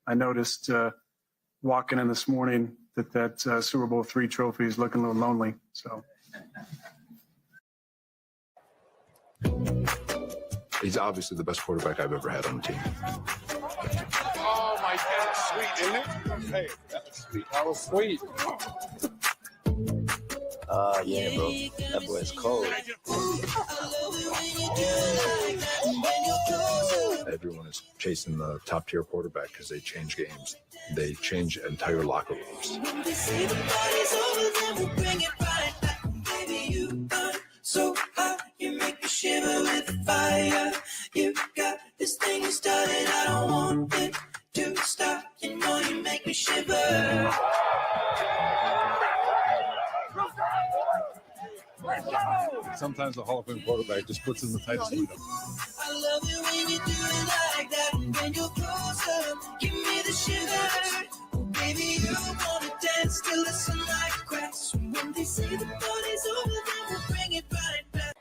I noticed walking in this morning that Super Bowl III trophy is looking a little lonely. So he's obviously the best quarterback I've ever had on the team. Oh my God, it's sweet, isn't it? Hey, that was sweet. That was sweet. Yeah, bro. That boy is cold. Everyone is chasing the top tier quarterback because they change games. They change entire locker rooms. So hot, you make me shiver with fire. You got this thing you started, I don't want it to stop. You know you make me shiver. Sometimes the Hall of Fame quarterback just puts in the tightest window. I love it when you do it like that. When you're closer, give me the shiver. Oh, baby, you wanna dance till the sunlight cracks. When they say the party's over, then we'll bring it right back.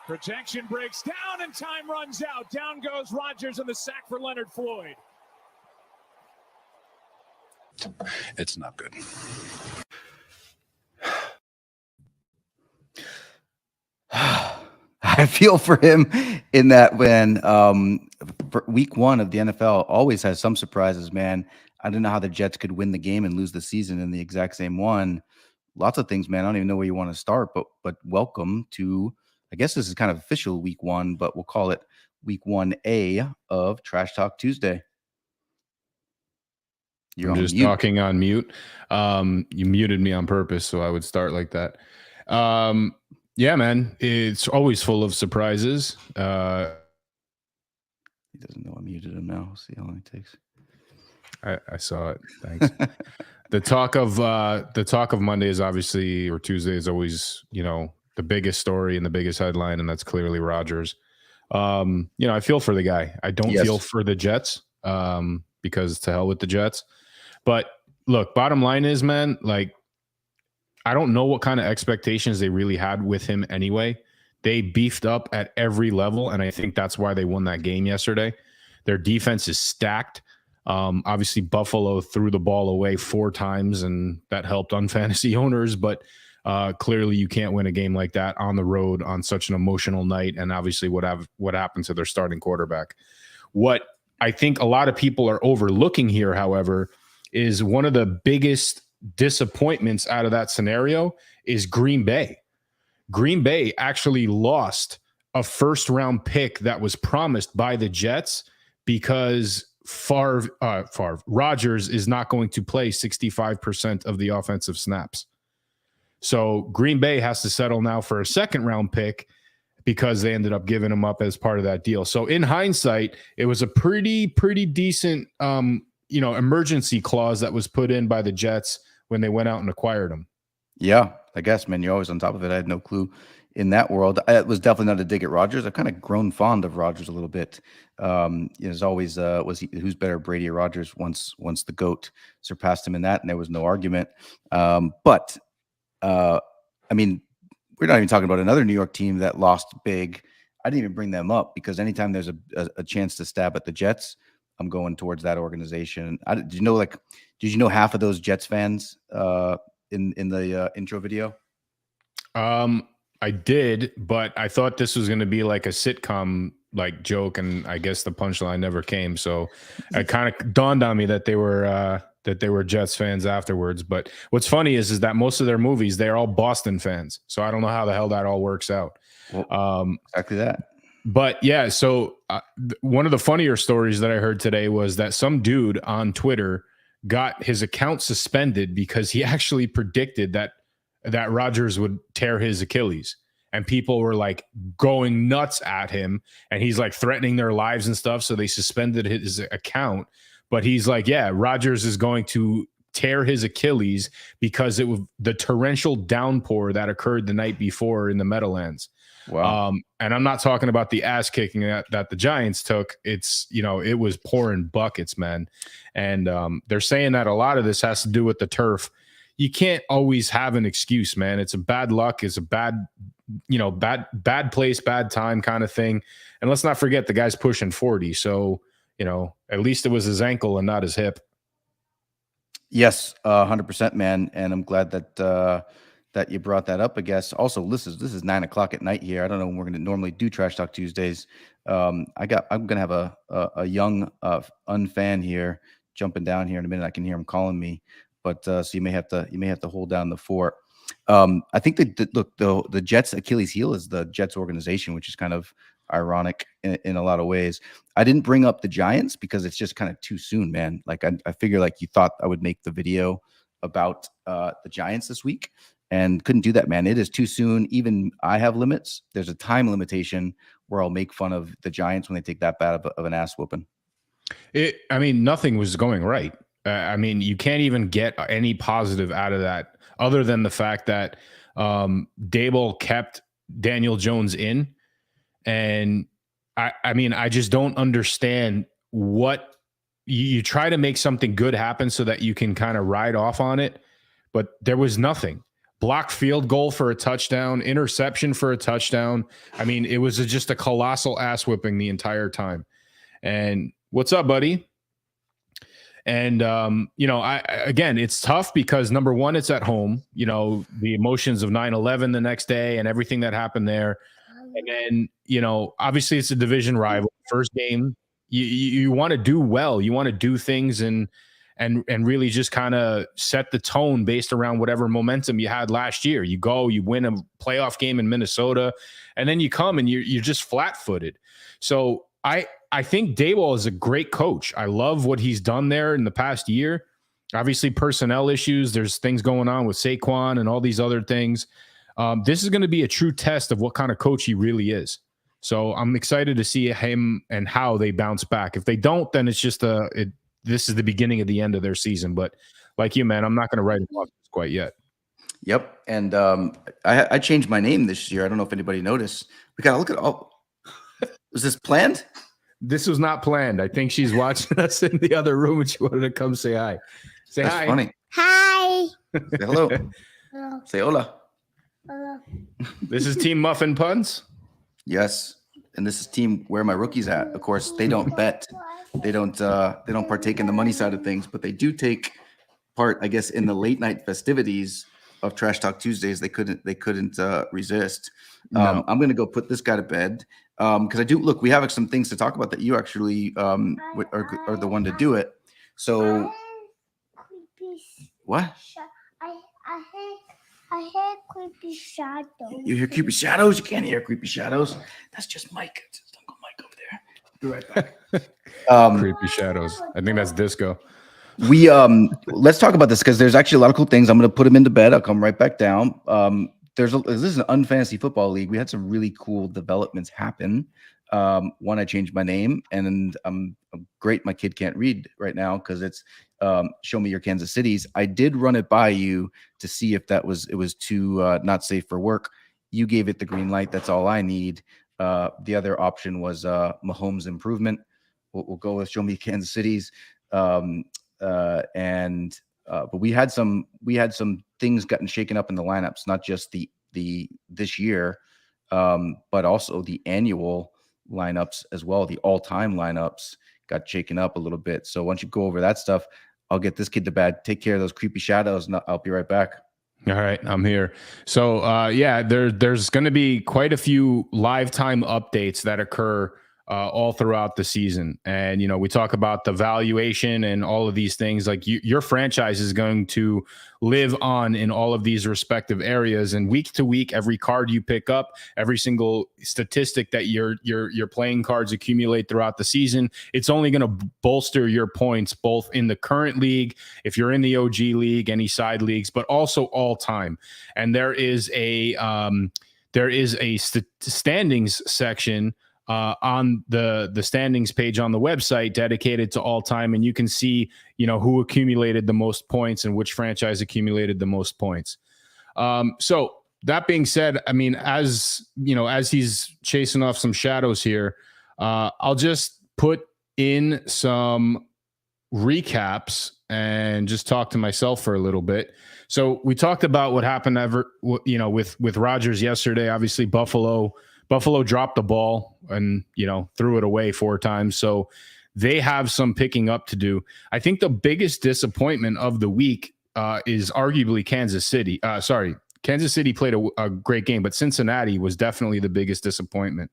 Protection breaks down and time runs out. Down goes Rodgers on the sack for Leonard Floyd. It's not good. I feel for him in that when for week one of the NFL always has some surprises, man. I don't know how the Jets could win the game and lose the season in the exact same one. Lots of things, man. I don't even know where you want to start, but welcome to, I guess this is kind of official week one, but we'll call it week 1A of Trash Talk Tuesday. I'm just talking on mute. You muted me on purpose, so I would start like that. Yeah, man, it's always full of surprises. He doesn't know I muted him now. We'll see how long it takes. I saw it. Thanks. The talk of Monday is obviously, or Tuesday is always, the biggest story and the biggest headline, and that's clearly Rodgers. I feel for the guy. I don't feel for the Jets because to hell with the Jets. But look, bottom line is, man, like, I don't know what kind of expectations they really had with him anyway. They beefed up at every level, and I think that's why they won that game yesterday. Their defense is stacked. Obviously, Buffalo threw the ball away 4 times, and that helped on fantasy owners, but clearly you can't win a game like that on the road on such an emotional night, and obviously what happened to their starting quarterback. What I think a lot of people are overlooking here, however, is one of the biggest disappointments out of that scenario is Green Bay. Green Bay actually lost a first-round pick that was promised by the Jets because Rodgers is not going to play 65% of the offensive snaps. So Green Bay has to settle now for a second-round pick because they ended up giving him up as part of that deal. So in hindsight, it was a pretty decent emergency clause that was put in by the Jets when they went out and acquired him. Yeah, I guess, man, you're always on top of it. I had no clue in that world. It was definitely not a dig at Rodgers. I've kind of grown fond of Rodgers a little bit. There's always who's better, Brady or Rodgers? Once the GOAT surpassed him in that, and there was no argument. But I mean, we're not even talking about another New York team that lost big. I didn't even bring them up because anytime there's a chance to stab at the Jets, I'm going towards that organization. Did you know half of those Jets fans in the intro video? I did, but I thought this was going to be like a sitcom like joke, and I guess the punchline never came. So it kind of dawned on me that they were Jets fans afterwards. But what's funny is that most of their movies, they're all Boston fans. So I don't know how the hell that all works out. Well, exactly that. But yeah, so one of the funnier stories that I heard today was that some dude on Twitter got his account suspended because he actually predicted that Rodgers would tear his Achilles, and people were like going nuts at him, and he's like threatening their lives and stuff. So they suspended his account, but he's like, yeah, Rodgers is going to tear his Achilles because it was the torrential downpour that occurred the night before in the Meadowlands. Wow. And I'm not talking about the ass kicking that the Giants took. It's, it was pouring buckets, man. And they're saying that a lot of this has to do with the turf. You can't always have an excuse, man. It's a bad luck. It's a bad place, bad time kind of thing. And let's not forget the guy's pushing 40. So, at least it was his ankle and not his hip. Yes, 100%, man. And I'm glad that you brought that up. I guess also this is 9:00 at night here. I don't know when we're going to normally do Trash Talk Tuesdays. I'm gonna have a young unfan here jumping down here in a minute. I can hear him calling me, but so you may have to hold down the fort. I think that look, the Jets' Achilles heel is the Jets organization, which is kind of ironic in a lot of ways. I didn't bring up the Giants because it's just kind of too soon, man. Like I figure like you thought I would make the video about the Giants this week and couldn't do that, man. It is too soon. Even I have limits. There's a time limitation where I'll make fun of the Giants when they take that bad of an ass whooping. Nothing was going right. You can't even get any positive out of that other than the fact that Dable kept Daniel Jones in. And I just don't understand what you try to make something good happen so that you can kind of ride off on it. But there was nothing. Blocked field goal for a touchdown, interception for a touchdown. It was just a colossal ass whipping the entire time. And what's up, buddy? And, again, it's tough because number one, it's at home, the emotions of 9/11 the next day and everything that happened there. And then, obviously it's a division rival. First game, you want to do well. You want to do things and really just kind of set the tone based around whatever momentum you had last year. You win a playoff game in Minnesota, and then you come and you're just flat-footed. So I think Daboll is a great coach. I love what he's done there in the past year. Obviously, personnel issues. There's things going on with Saquon and all these other things. This is going to be a true test of what kind of coach he really is. So I'm excited to see him and how they bounce back. If they don't, then it's just this is the beginning of the end of their season. But like you, man, I'm not going to write him off quite yet. Yep. And I changed my name this year. I don't know if anybody noticed. We got to look at was this planned? This was not planned. I think she's watching us in the other room and she wanted to come say hi. Say That's hi. Funny. Hi. Say hello. Hello. Say hola. Hello. This is Team Muffin Puns. Yes. And this is team Where My Rookie's At. Of course, they don't bet. They don't partake in the money side of things, but they do take part, I guess, in the late night festivities of Trash Talk Tuesdays. They couldn't resist. No. I'm gonna go put this guy to bed. Because we have some things to talk about that you actually are the one to do it. So what? I hear creepy shadows. You hear creepy shadows? You can't hear creepy shadows. That's just Mike. It's Uncle Mike over there. Be right back. Creepy shadows. I think that's disco. We let's talk about this because there's actually a lot of cool things. I'm going to put him into bed. This is an UNfantasy Football league. We had some really cool developments happen. One, I changed my name, and I'm great. My kid can't read right now because it's show me your Kansas Cities. I did run it by you to see if it was too not safe for work. You gave it the green light. That's all I need. The other option was Mahomes improvement. We'll go with show me Kansas Cities. But we had some things gotten shaken up in the lineups, not just this year, but also the annual lineups as well. The all-time lineups got shaken up a little bit. So once you go over that stuff, I'll get this kid to bed. Take care of those creepy shadows, and I'll be right back. All right, I'm here. So there's going to be quite a few live time updates that occur all throughout the season. And, we talk about the valuation and all of these things. Like your franchise is going to live on in all of these respective areas. And week to week, every card you pick up, every single statistic that your playing cards accumulate throughout the season, it's only going to bolster your points, both in the current league, if you're in the OG league, any side leagues, but also all time. And there is a standings section on the standings page on the website dedicated to all time. And you can see, who accumulated the most points and which franchise accumulated the most points. So that being said, as he's chasing off some shadows here, I'll just put in some recaps and just talk to myself for a little bit. So we talked about what happened with Rodgers yesterday. Obviously, Buffalo dropped the ball and, threw it away 4 times. So they have some picking up to do. I think the biggest disappointment of the week is arguably Kansas City. Kansas City played a great game, but Cincinnati was definitely the biggest disappointment.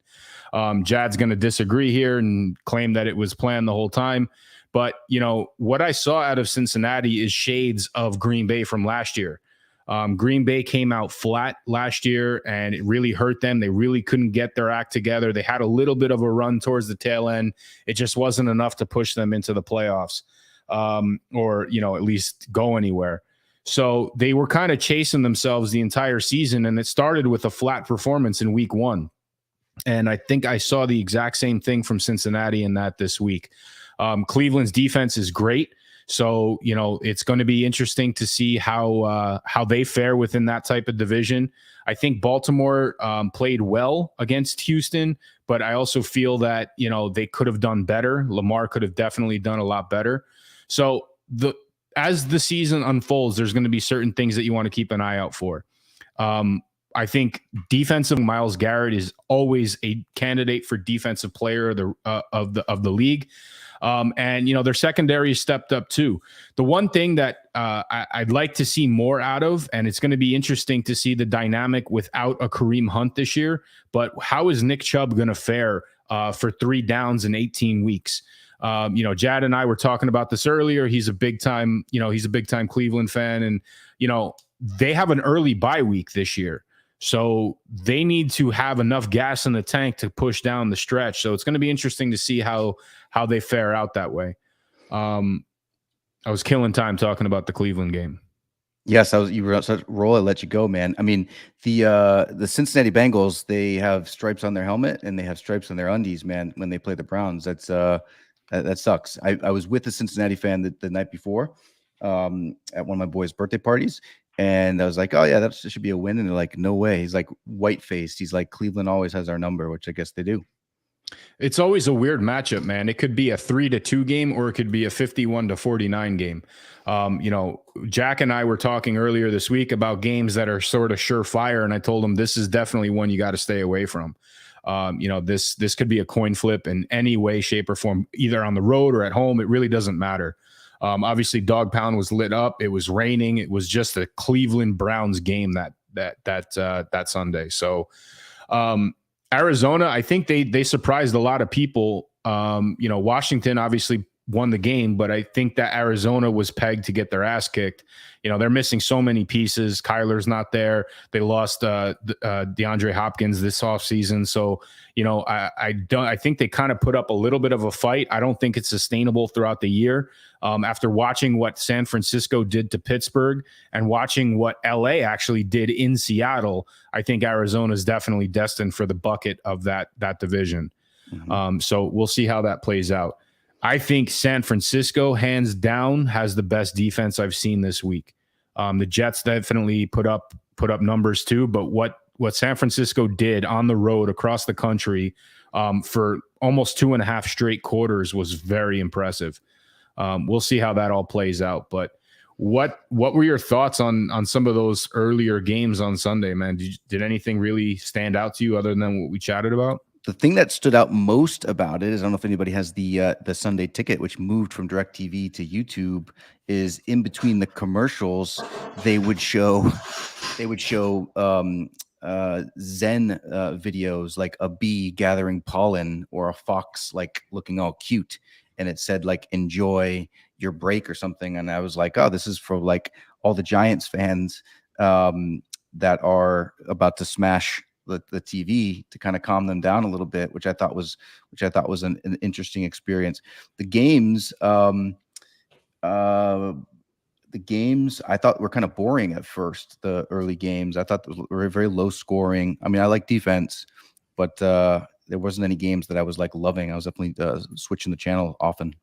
Jad's going to disagree here and claim that it was planned the whole time. But, what I saw out of Cincinnati is shades of Green Bay from last year. Green Bay came out flat last year, and it really hurt them. They really couldn't get their act together. They had a little bit of a run towards the tail end. It just wasn't enough to push them into the playoffs or, at least go anywhere. So they were kind of chasing themselves the entire season, and it started with a flat performance in week 1. And I think I saw the exact same thing from Cincinnati in that this week. Cleveland's defense is great. So, it's going to be interesting to see how they fare within that type of division. I think Baltimore played well against Houston, but I also feel that, they could have done better. Lamar could have definitely done a lot better. So as the season unfolds, there's going to be certain things that you want to keep an eye out for. I think defensive Myles Garrett is always a candidate for defensive player of the league. And their secondary has stepped up too. The one thing that I'd like to see more out of, and it's going to be interesting to see the dynamic without a Kareem Hunt this year, but how is Nick Chubb going to fare for 3 downs in 18 weeks? Jad and I were talking about this earlier. He's a big time Cleveland fan, and they have an early bye week this year. So they need to have enough gas in the tank to push down the stretch. So it's going to be interesting to see how they fare out that way. I was killing time talking about the Cleveland game. Yes, you were on such a roll. I let you go, man. I mean, the Cincinnati Bengals, they have stripes on their helmet and they have stripes on their undies, man, when they play the Browns. That sucks. I was with a Cincinnati fan the night before at one of my boys' birthday parties. And I was like, oh, yeah, that should be a win. And they're like, no way. He's like white-faced. He's like, Cleveland always has our number, which I guess they do. It's always a weird matchup, man. It could be a 3-2 game or it could be a 51-49 game. Jack and I were talking earlier this week about games that are sort of surefire. And I told him this is definitely one you got to stay away from. This could be a coin flip in any way, shape, or form, either on the road or at home. It really doesn't matter. Obviously, Dog Pound was lit up. It was raining. It was just a Cleveland Browns game that Sunday. So, Arizona, I think they surprised a lot of people. Washington obviously won the game, but I think that Arizona was pegged to get their ass kicked. They're missing so many pieces. Kyler's not there. They lost DeAndre Hopkins this offseason. So, I think they kind of put up a little bit of a fight. I don't think it's sustainable throughout the year. After watching what San Francisco did to Pittsburgh and watching what LA actually did in Seattle, I think Arizona is definitely destined for the bucket of that division. Mm-hmm. So we'll see how that plays out. I think San Francisco, hands down, has the best defense I've seen this week. The Jets definitely put up numbers too, but what San Francisco did on the road across the country for almost 2.5 straight quarters was very impressive. We'll see how that all plays out. But what were your thoughts on some of those earlier games on Sunday, man? Did anything really stand out to you other than what we chatted about? The thing that stood out most about it is, I don't know if anybody has the Sunday ticket, which moved from DirecTV to YouTube, is in between the commercials, they would show Zen videos, like a bee gathering pollen or a fox like looking all cute, and it said like enjoy your break or something. And I was like, oh, this is for like all the Giants fans that are about to smash the TV to kind of calm them down a little bit, which I thought was an interesting experience. The games I thought were kind of boring at first. The early games I thought were very low scoring. I mean, I like defense, but there wasn't any games that I was like loving. I was definitely switching the channel often.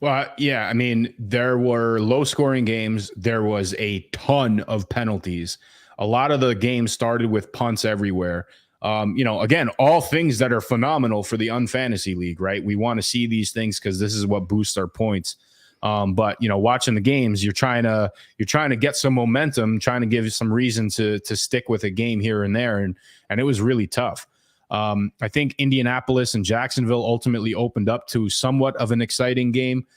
Well, yeah, I mean, there were low scoring games. There was a ton of penalties. A lot of the games started with punts everywhere. Again, all things that are phenomenal for the UNfantasy League, right? We want to see these things because this is what boosts our points. But watching the games, you're trying to get some momentum, trying to give some reason to stick with a game here and there, and it was really tough. I think Indianapolis and Jacksonville ultimately opened up to somewhat of an exciting game.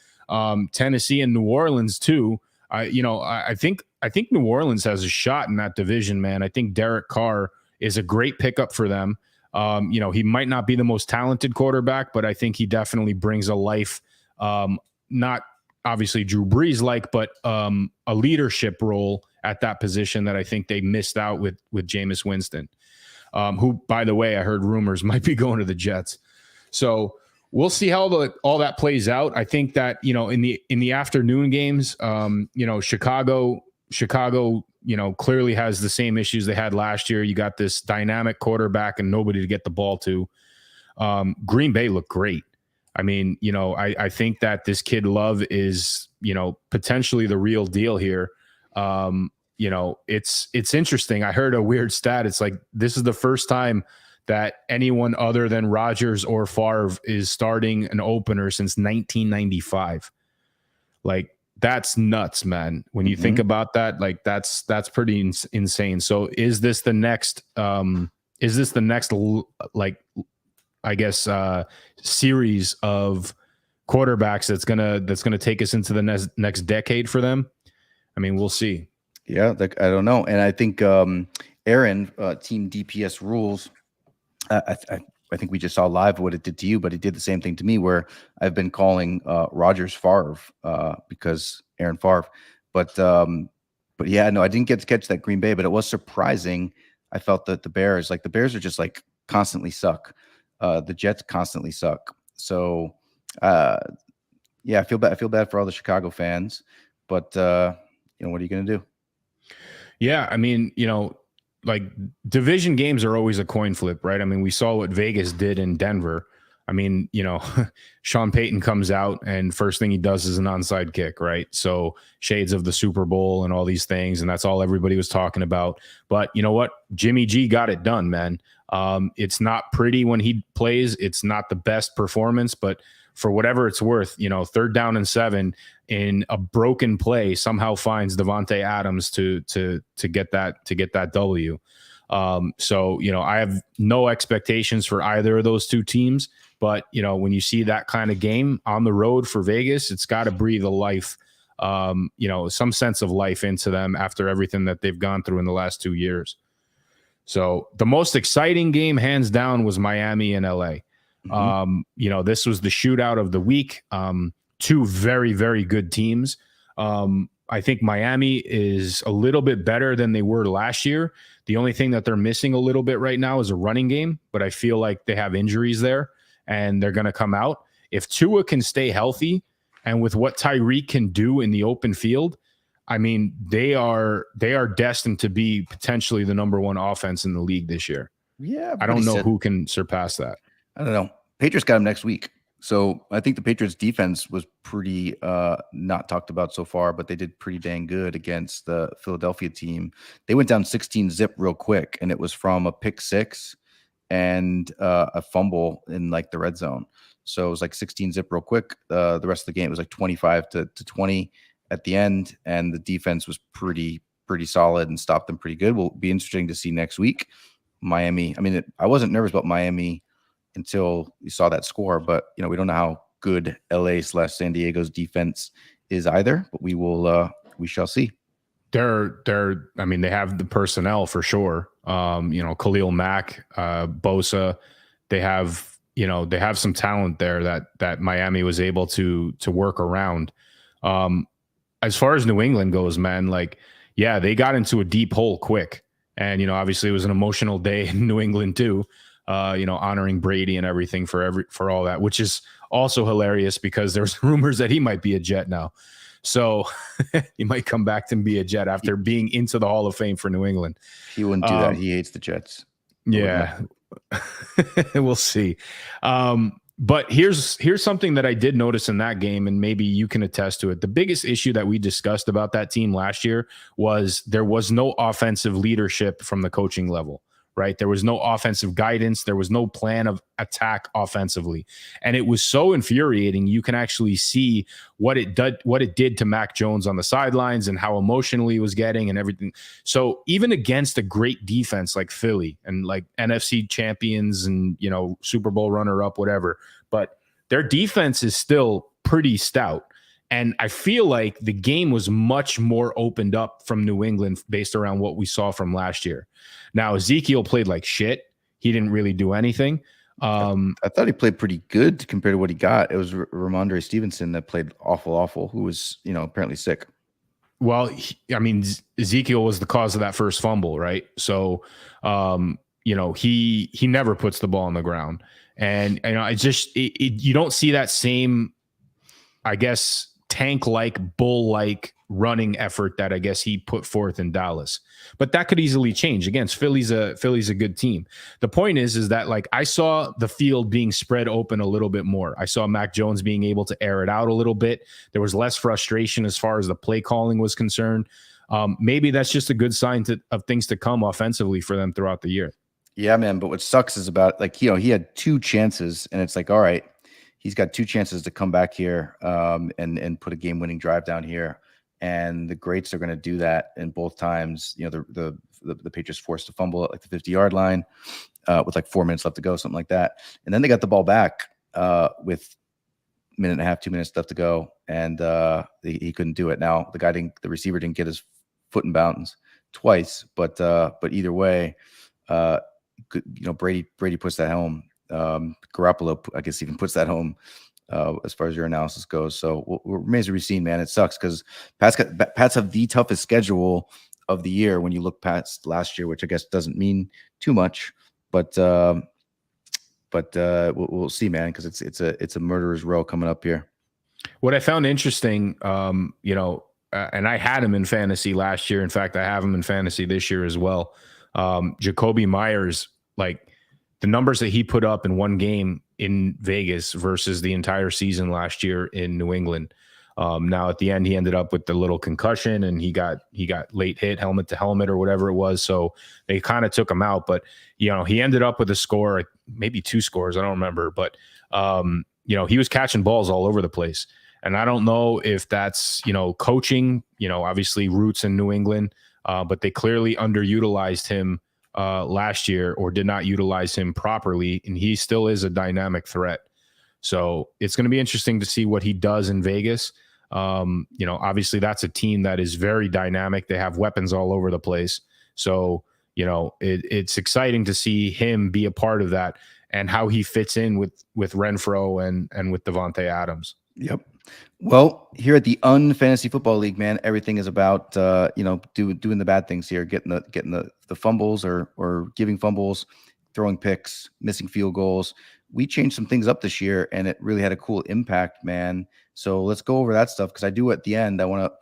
Tennessee and New Orleans too. I think New Orleans has a shot in that division, man. I think Derek Carr is a great pickup for them. He might not be the most talented quarterback, but I think he definitely brings a life, not obviously Drew Brees like, but a leadership role at that position that I think they missed out with Jameis Winston, who, by the way, I heard rumors might be going to the Jets. So we'll see how all that plays out. I think that, in the afternoon games, Chicago, clearly has the same issues they had last year. You got this dynamic quarterback and nobody to get the ball to. Green Bay looked great. I mean, I think that this kid Love is, potentially the real deal here. It's interesting. I heard a weird stat. It's like, this is the first time that anyone other than Rodgers or Favre is starting an opener since 1995. Like, that's nuts, man. When you think about that, like that's pretty insane. So is this the next, like, I guess, series of quarterbacks that's gonna take us into the next decade for them? I mean, we'll see. Yeah, I don't know. And I think Aaron, Team DPS rules, I think we just saw live what it did to you, but it did the same thing to me, where I've been calling Rodgers Favre because Aaron Favre. But yeah, no, I didn't get to catch that Green Bay, but it was surprising. I felt that the Bears are just like constantly suck. The Jets constantly suck. So yeah, I feel bad for all the Chicago fans, but what are you going to do? Yeah, I mean, like, division games are always a coin flip, right? I mean, we saw what Vegas did in Denver. I mean, Sean Payton comes out and first thing he does is an onside kick, right? So shades of the Super Bowl and all these things, and that's all everybody was talking about. But you know what? Jimmy G got it done, man. It's not pretty when he plays. It's not the best performance, but for whatever it's worth, 3rd down and 7 in a broken play somehow finds Devontae Adams to get that W. So I have no expectations for either of those two teams, but when you see that kind of game on the road for Vegas, it's got to breathe a life, some sense of life into them after everything that they've gone through in the last 2 years. So the most exciting game, hands down, was Miami and LA. This was the shootout of the week. Two very, very good teams. I think Miami is a little bit better than they were last year. The only thing that they're missing a little bit right now is a running game, but I feel like they have injuries there and they're going to come out. If Tua can stay healthy and with what Tyreek can do in the open field, I mean, they are destined to be potentially the number 1 offense in the league this year. Yeah. I don't know who can surpass that. I don't know. Patriots got him next week. So I think the Patriots defense was pretty not talked about so far, but they did pretty dang good against the Philadelphia team. They went down 16-zip real quick, and it was from a pick 6 and a fumble in like the red zone. So it was like 16-zip real quick. The rest of the game, it was like 25-20 at the end, and the defense was pretty solid and stopped them pretty good. Will be interesting to see next week. Miami. I mean, I wasn't nervous about Miami until you saw that score, but we don't know how good LA/San Diego's defense is either, but we shall see. They have the personnel for sure. Khalil Mack, Bosa, they have some talent there that Miami was able to work around. As far as New England goes, man, they got into a deep hole quick. And, obviously it was an emotional day in New England too, honoring Brady and everything for all that, which is also hilarious because there's rumors that he might be a Jet now. So he might come back to be a Jet after being into the Hall of Fame for New England. He wouldn't do that. He hates the Jets. Yeah, we'll see. But here's something that I did notice in that game, and maybe you can attest to it. The biggest issue that we discussed about that team last year was there was no offensive leadership from the coaching level, right? There was no offensive guidance. There was no plan of attack offensively. And it was so infuriating. You can actually see what it did to Mac Jones on the sidelines and how emotional he was getting and everything. So even against a great defense like Philly and like NFC champions and, you know, Super Bowl runner up, whatever, but their defense is still pretty stout. And I feel like the game was much more opened up from New England based around what we saw from last year. Now, Ezekiel played like shit. He didn't really do anything. I thought he played pretty good compared to what he got. It was Ramondre Stevenson that played awful, who was, you know, apparently sick. Well, Ezekiel was the cause of that first fumble, right? So, you know, he never puts the ball on the ground. And, you know, you don't see that same, I guess, tank-like, bull-like running effort that I guess he put forth in Dallas. But that could easily change. Again, Philly's a good team. The point is that, like, I saw the field being spread open a little bit more. I saw Mac Jones being able to air it out a little bit. There was less frustration as far as the play calling was concerned. Maybe that's just a good sign of things to come offensively for them throughout the year. Yeah, man. But what sucks is about, like, you know, he had 2 chances, and it's like, all right, he's got 2 chances to come back here and put a game-winning drive down here. And the greats are going to do that in both times. You know, the Patriots forced a fumble at like the 50-yard line with like 4 minutes left to go, something like that. And then they got the ball back with a minute and a half, 2 minutes left to go, and he couldn't do it. Now the receiver didn't get his foot in bounds twice, but either way, you know, Brady puts that home. Garoppolo, I guess, even puts that home as far as your analysis goes. So what remains to be seen, man. It sucks because Pats have the toughest schedule of the year when you look past last year, which I guess doesn't mean too much, but we'll see, man, because it's a murderer's row coming up here. What I found interesting, you know, and I had him in fantasy last year. In fact, I have him in fantasy this year as well. Jacoby Myers, like, the numbers that he put up in one game in Vegas versus the entire season last year in New England. Now at the end, he ended up with the little concussion and he got late hit, helmet to helmet or whatever it was. So they kind of took him out, but, you know, he ended up with a score, maybe 2 scores. I don't remember, but, you know, he was catching balls all over the place. And I don't know if that's, you know, coaching, you know, obviously roots in New England, but they clearly underutilized him last year or did not utilize him properly, and he still is a dynamic threat. So it's going to be interesting to see what he does in Vegas. You know, obviously that's a team that is very dynamic. They have weapons all over the place. So, you know, it's exciting to see him be a part of that and how he fits in with Renfro and with Devontae Adams. Yep. Well, here at the UNfantasy Football League, man, everything is about you know, doing the bad things here, getting the fumbles or giving fumbles, throwing picks, missing field goals. We changed some things up this year, and it really had a cool impact, man. So let's go over that stuff, because I do at the end. I want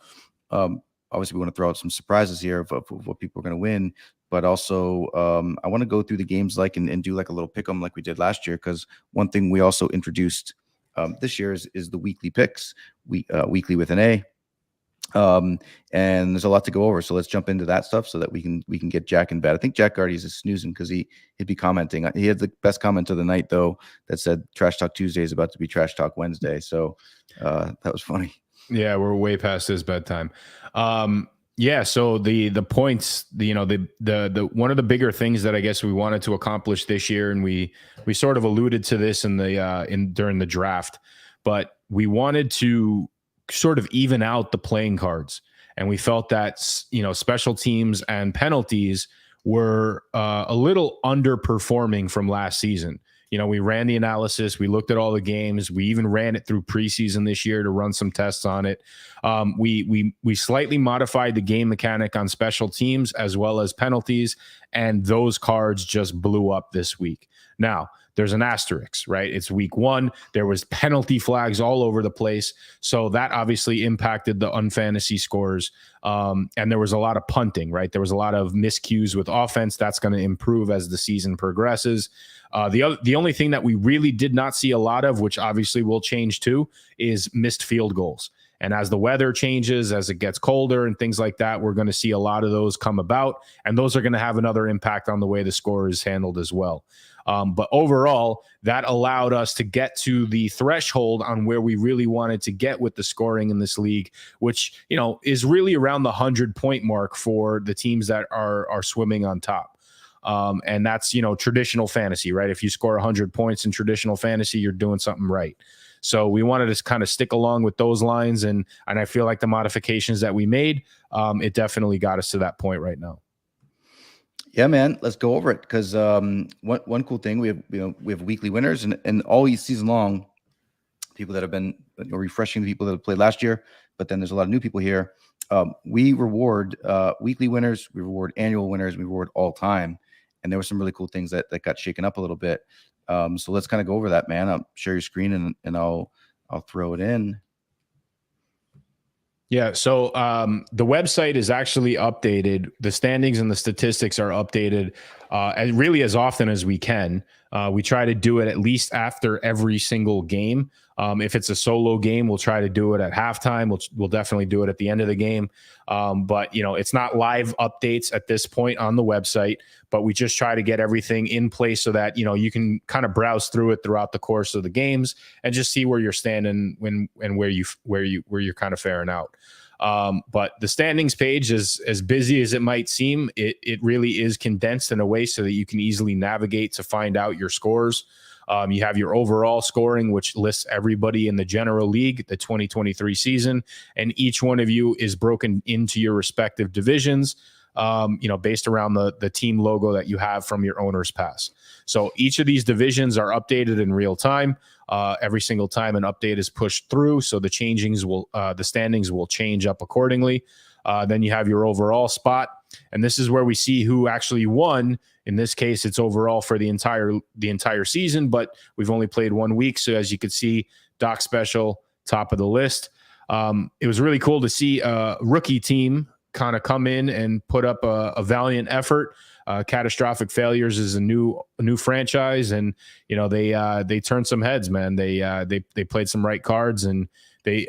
to obviously we want to throw out some surprises here of what people are going to win, but also I want to go through the games and do like a little pick 'em like we did last year, because one thing we also introduced this year is the weekly picks, weekly with an A. And there's a lot to go over. So let's jump into that stuff so that we can get Jack in bed. I think Jack already is snoozing because he'd be commenting. He had the best comment of the night, though, that said Trash Talk Tuesday is about to be Trash Talk Wednesday. So that was funny. Yeah, we're way past his bedtime. Yeah, so the points, the one of the bigger things that I guess we wanted to accomplish this year, and we sort of alluded to this during the draft, but we wanted to sort of even out the playing cards, and we felt that, you know, special teams and penalties were a little underperforming from last season. You know, we ran the analysis, we looked at all the games, we even ran it through preseason this year to run some tests on it. We slightly modified the game mechanic on special teams as well as penalties, and those cards just blew up this week. Now, there's an asterisk, right? It's week 1. There was penalty flags all over the place. So that obviously impacted the unfantasy scores. And there was a lot of punting, right? There was a lot of miscues with offense. That's going to improve as the season progresses. The only thing that we really did not see a lot of, which obviously will change too, is missed field goals. And as the weather changes, as it gets colder and things like that, we're going to see a lot of those come about. And those are going to have another impact on the way the score is handled as well. But overall, that allowed us to get to the threshold on where we really wanted to get with the scoring in this league, which, is really around the 100-point mark for the teams that are swimming on top. And that's, traditional fantasy, right? If you score 100 points in traditional fantasy, you're doing something right. So we wanted to kind of stick along with those lines. And I feel like the modifications that we made, it definitely got us to that point right now. Yeah, man, let's go over it. Because one cool thing, we have weekly winners, and all season long, people that have been refreshing the people that have played last year, but then there's a lot of new people here. We reward weekly winners, we reward annual winners, we reward all time. And there were some really cool things that got shaken up a little bit. So let's kind of go over that, man. I'll share your screen and I'll throw it in. Yeah. So the website is actually updated. The standings and the statistics are updated as often as we can. We try to do it at least after every single game. If it's a solo game, we'll try to do it at halftime. We'll definitely do it at the end of the game. But it's not live updates at this point on the website, but we just try to get everything in place so that, you can kind of browse through it throughout the course of the games and just see where you're standing and where you're kind of faring out. But the standings page is as busy as it might seem. It really is condensed in a way so that you can easily navigate to find out your scores. You have your overall scoring, which lists everybody in the general league, the 2023 season, and each one of you is broken into your respective divisions, based around the team logo that you have from your owner's pass. So each of these divisions are updated in real time. Every single time an update is pushed through, so the standings will change up accordingly. Then you have your overall spot, and this is where we see who actually won. In this case, it's overall for the entire season, but we've only played 1 week. So as you can see, Doc Special, top of the list. It was really cool to see a rookie team kind of come in and put up a valiant effort. Catastrophic Failures is a new franchise, and they turned some heads, man. They played some right cards, and they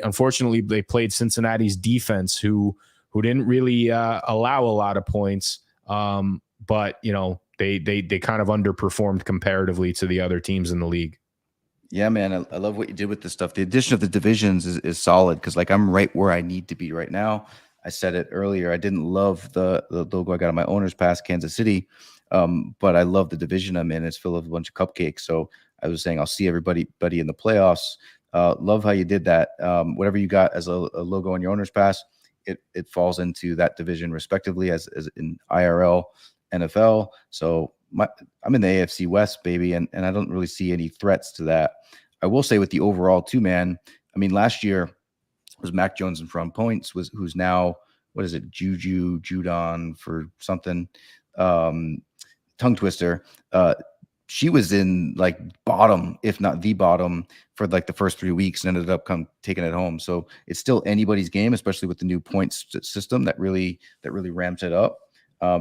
played Cincinnati's defense, who didn't really allow a lot of points, but they kind of underperformed comparatively to the other teams in the league. Yeah, man, I love what you did with this stuff. The addition of the divisions is solid, because I'm right where I need to be right now. I said it earlier. I didn't love the logo I got on my owner's pass, Kansas City, but I love the division I'm in. It's filled with a bunch of cupcakes. So I was saying I'll see everybody in the playoffs. Love how you did that. Whatever you got as a logo on your owner's pass, it falls into that division respectively as in IRL, NFL. So I'm in the AFC West, baby, and I don't really see any threats to that. I will say with the overall too, man. I mean, last year was Mac Jones in front points, who's now, what is it, Judon for something, tongue twister. She was in bottom, if not the bottom, for the first 3 weeks, and ended up taking it home. So it's still anybody's game, especially with the new points system that really ramps it up.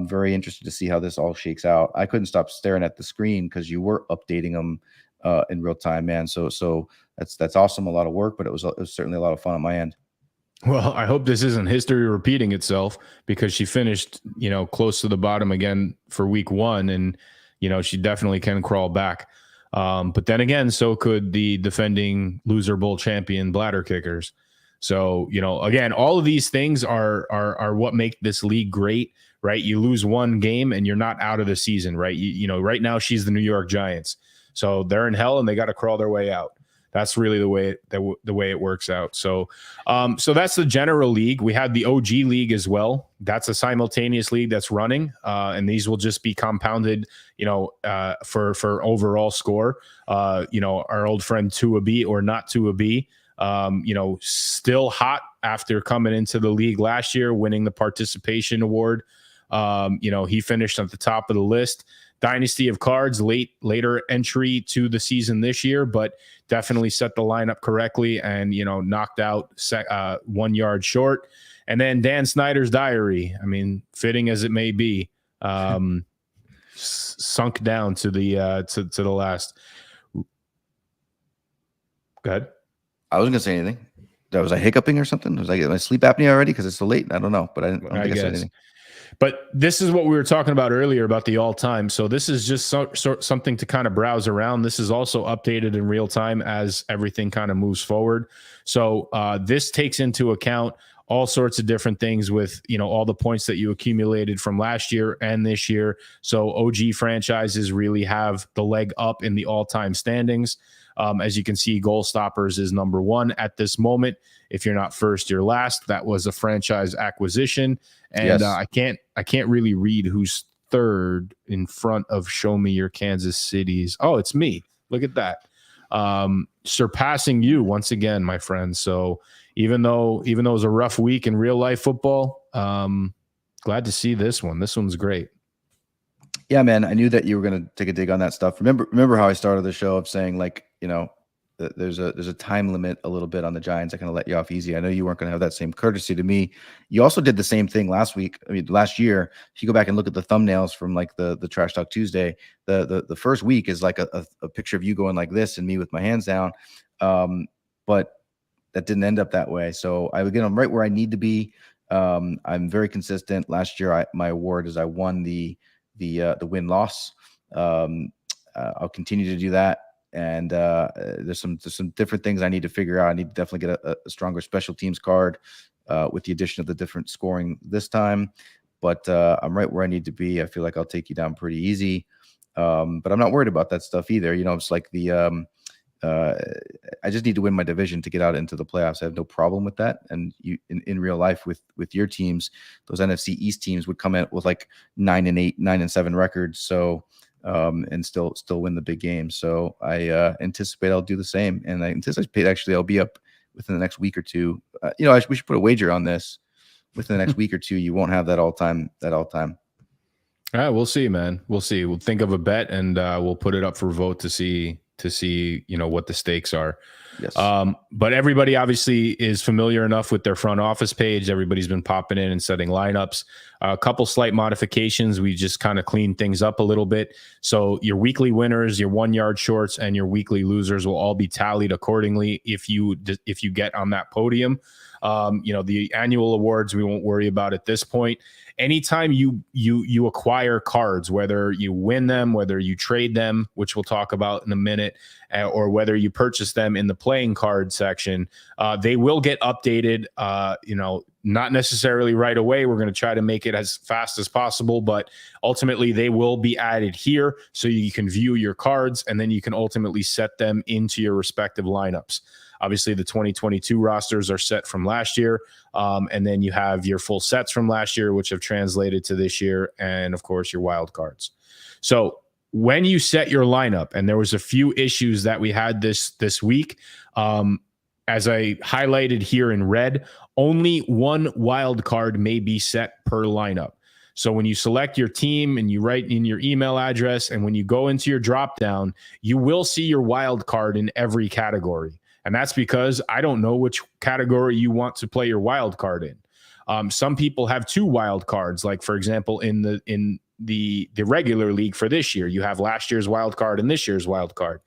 Very interested to see how this all shakes out. I couldn't stop staring at the screen because you were updating them in real time, man. So that's awesome. A lot of work, but it was certainly a lot of fun on my end. Well, I hope this isn't history repeating itself, because she finished, close to the bottom again for week 1, and she definitely can crawl back. But then again, so could the defending loser bowl champion bladder kickers. So, again, all of these things are what make this league great, right? You lose one game and you're not out of the season, right? Right now she's the New York Giants. So they're in hell and they got to crawl their way out. That's really the way it works out. So that's the general league. We had the OG league as well. That's a simultaneous league that's running, and these will just be compounded, for overall score. Our old friend Tua B or not Tua B, still hot after coming into the league last year, winning the participation award. He finished at the top of the list. Dynasty of Cards, later entry to the season this year, but definitely set the lineup correctly and, knocked out 1 yard short. And then Dan Snyder's Diary, I mean, fitting as it may be, sunk down to the last. Go ahead. I wasn't going to say anything. was I hiccuping or something? Was I getting my sleep apnea already because it's so late? I don't know, but I don't think I said anything. But this is what we were talking about earlier about the all-time. So this is just something to kind of browse around. This is also updated in real time as everything kind of moves forward. So this takes into account all sorts of different things with, all the points that you accumulated from last year and this year. So OG franchises really have the leg up in the all-time standings. As you can see, Goal Stoppers is number 1 at this moment. If you're not first, you're last. That was a franchise acquisition. And Yes. I can't really read who's third in front of Show Me Your Kansas Cities. Oh, it's me. Look at that. Surpassing you once again, my friend. So even though it was a rough week in real life football, glad to see this one. This one's great. Yeah, man. I knew that you were going to take a dig on that stuff. Remember how I started the show of saying, like, there's a time limit a little bit on the Giants. I kind of let you off easy. I know you weren't going to have that same courtesy to me. You also did the same thing last year. If you go back and look at the thumbnails from like the Trash Talk Tuesday, the first week is like a picture of you going like this and me with my hands down. But that didn't end up that way. So I'm right where I need to be. I'm very consistent. Last year, my award is I won the win-loss. I'll continue to do that. And there's some different things I need to figure out. I need to definitely get a stronger special teams card with the addition of the different scoring this time. But I'm right where I need to be. I feel like I'll take you down pretty easy. But I'm not worried about that stuff either. It's like I just need to win my division to get out into the playoffs. I have no problem with that. And you in real life with your teams, those NFC East teams would come in with like 9-8, 9-7 records. So and still win the big game. So I anticipate I'll do the same. And I anticipate actually I'll be up within the next week or two. We should put a wager on this. Within the next week or two, you won't have that all time. All right, we'll see, man. We'll see. We'll think of a bet and we'll put it up for vote to see what the stakes are. Yes. But everybody obviously is familiar enough with their front office page. Everybody's been popping in and setting lineups. A couple slight modifications. We just kind of cleaned things up a little bit. So your weekly winners, your 1 yard shorts, and your weekly losers will all be tallied accordingly if you get on that podium. The annual awards we won't worry about at this point. Anytime you acquire cards, whether you win them, whether you trade them, which we'll talk about in a minute, or whether you purchase them in the playing card section, they will get updated. Not necessarily right away. We're going to try to make it as fast as possible, but ultimately they will be added here so you can view your cards and then you can ultimately set them into your respective lineups. Obviously, the 2022 rosters are set from last year, and then you have your full sets from last year, which have translated to this year, and, of course, your wild cards. So when you set your lineup, and there was a few issues that we had this week, as I highlighted here in red, only one wild card may be set per lineup. So when you select your team and you write in your email address, and when you go into your drop down, you will see your wild card in every category. And that's because I don't know which category you want to play your wild card in. Some people have 2 wild cards, like, for example, in the regular league for this year, you have last year's wild card and this year's wild card.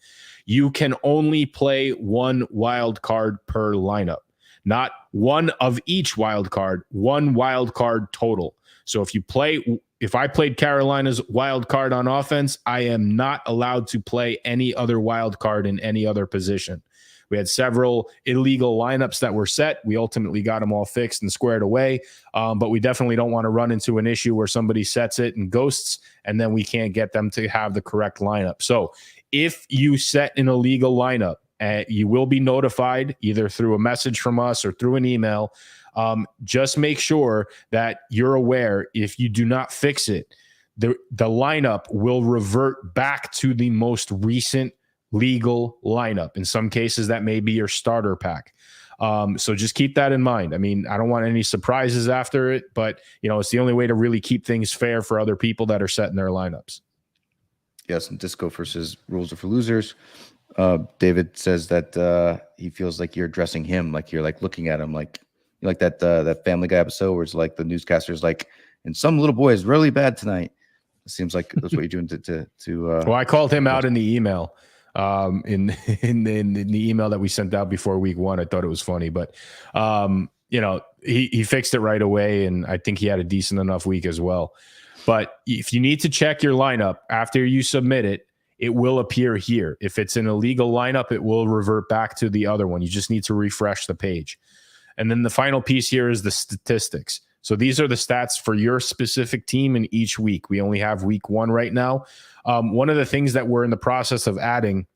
You can only play 1 wild card per lineup, not one of each wild card, 1 wild card total. So if I played Carolina's wild card on offense, I am not allowed to play any other wild card in any other position. We had several illegal lineups that were set. We ultimately got them all fixed and squared away. But we definitely don't want to run into an issue where somebody sets it and ghosts, and then we can't get them to have the correct lineup. So if you set an illegal lineup, you will be notified either through a message from us or through an email. Just make sure that you're aware if you do not fix it, the lineup will revert back to the most recent legal lineup. In some cases, that may be your starter pack. So just keep that in mind. I mean, I don't want any surprises after it, but it's the only way to really keep things fair for other people that are setting their lineups. Yes, and Disco versus Rules are for Losers. David says that he feels like you're addressing him, like you're like looking at him, like that Family Guy episode where it's like the newscaster's like, and some little boy is really bad tonight. It seems like that's what you're doing to Well, I called him out in the email. in the email that we sent out before week 1. I thought it was funny, but he fixed it right away, and I think he had a decent enough week as well. But if you need to check your lineup after you submit it, it will appear here. If it's an illegal lineup, it will revert back to the other one. You just need to refresh the page. And then the final piece here is the statistics. So these are the stats for your specific team in each week. We only have week 1 right now. One of the things that we're in the process of adding,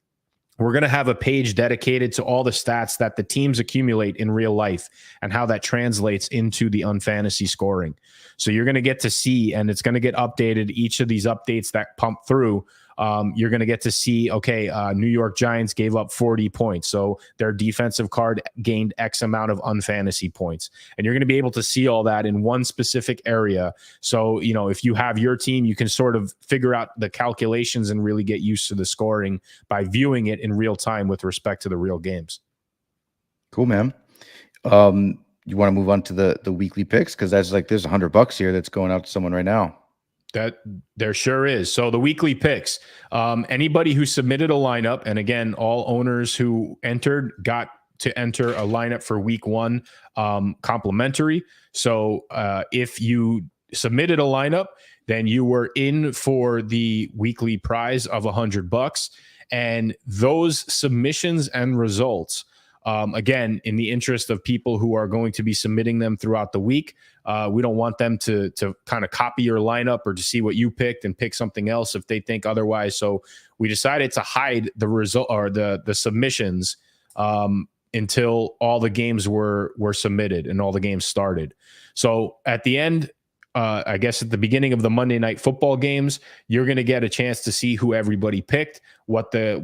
we're going to have a page dedicated to all the stats that the teams accumulate in real life and how that translates into the UNfantasy scoring. So you're going to get to see, and it's going to get updated, each of these updates that pump through. You're going to get to see, okay, New York Giants gave up 40 points. So their defensive card gained X amount of unfantasy points. And you're going to be able to see all that in one specific area. So, if you have your team, you can sort of figure out the calculations and really get used to the scoring by viewing it in real time with respect to the real games. Cool, man. You want to move on to the weekly picks? Because there's $100 here that's going out to someone right now. That there sure is. So the weekly picks, anybody who submitted a lineup, and again, all owners who entered got to enter a lineup for week 1 complimentary. So if you submitted a lineup, then you were in for the weekly prize of $100. And those submissions and results, again, in the interest of people who are going to be submitting them throughout the week, we don't want them to kind of copy your lineup or to see what you picked and pick something else if they think otherwise. So we decided to hide the result or the submissions until all the games were submitted and all the games started. So at the end, I guess at the beginning of the Monday Night Football games, you're going to get a chance to see who everybody picked, what the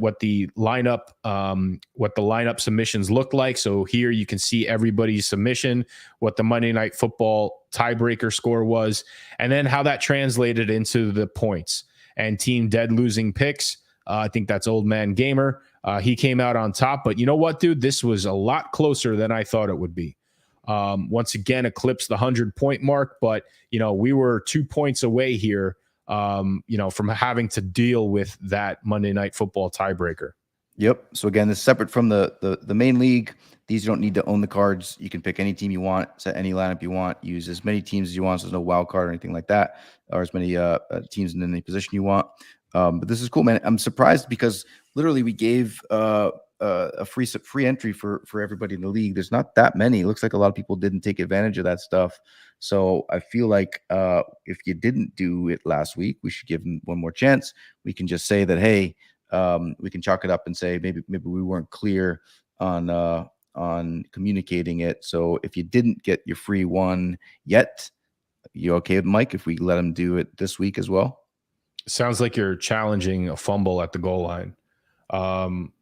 lineup submissions looked like. So here you can see everybody's submission, what the Monday Night Football tiebreaker score was, and then how that translated into the points and team dead losing picks. I think that's Old Man Gamer. He came out on top, but you know what, dude? This was a lot closer than I thought it would be. Once again, eclipsed the 100-point mark, but we were 2 points away here, from having to deal with that Monday Night Football tiebreaker. Yep. So again, this is separate from the main league. These, you don't need to own the cards. You can pick any team you want, set any lineup you want, use as many teams as you want. So there's no wild card or anything like that, or as many teams in any position you want. But this is cool, man. I'm surprised because literally we gave a free entry for everybody in the league. There's not that many. It looks like a lot of people didn't take advantage of that stuff. So I feel like if you didn't do it last week, we should give them one more chance. We can just say that, hey, we can chalk it up and say maybe we weren't clear on communicating it. So if you didn't get your free one yet, you okay with Mike if we let him do it this week as well? Sounds like you're challenging a fumble at the goal line.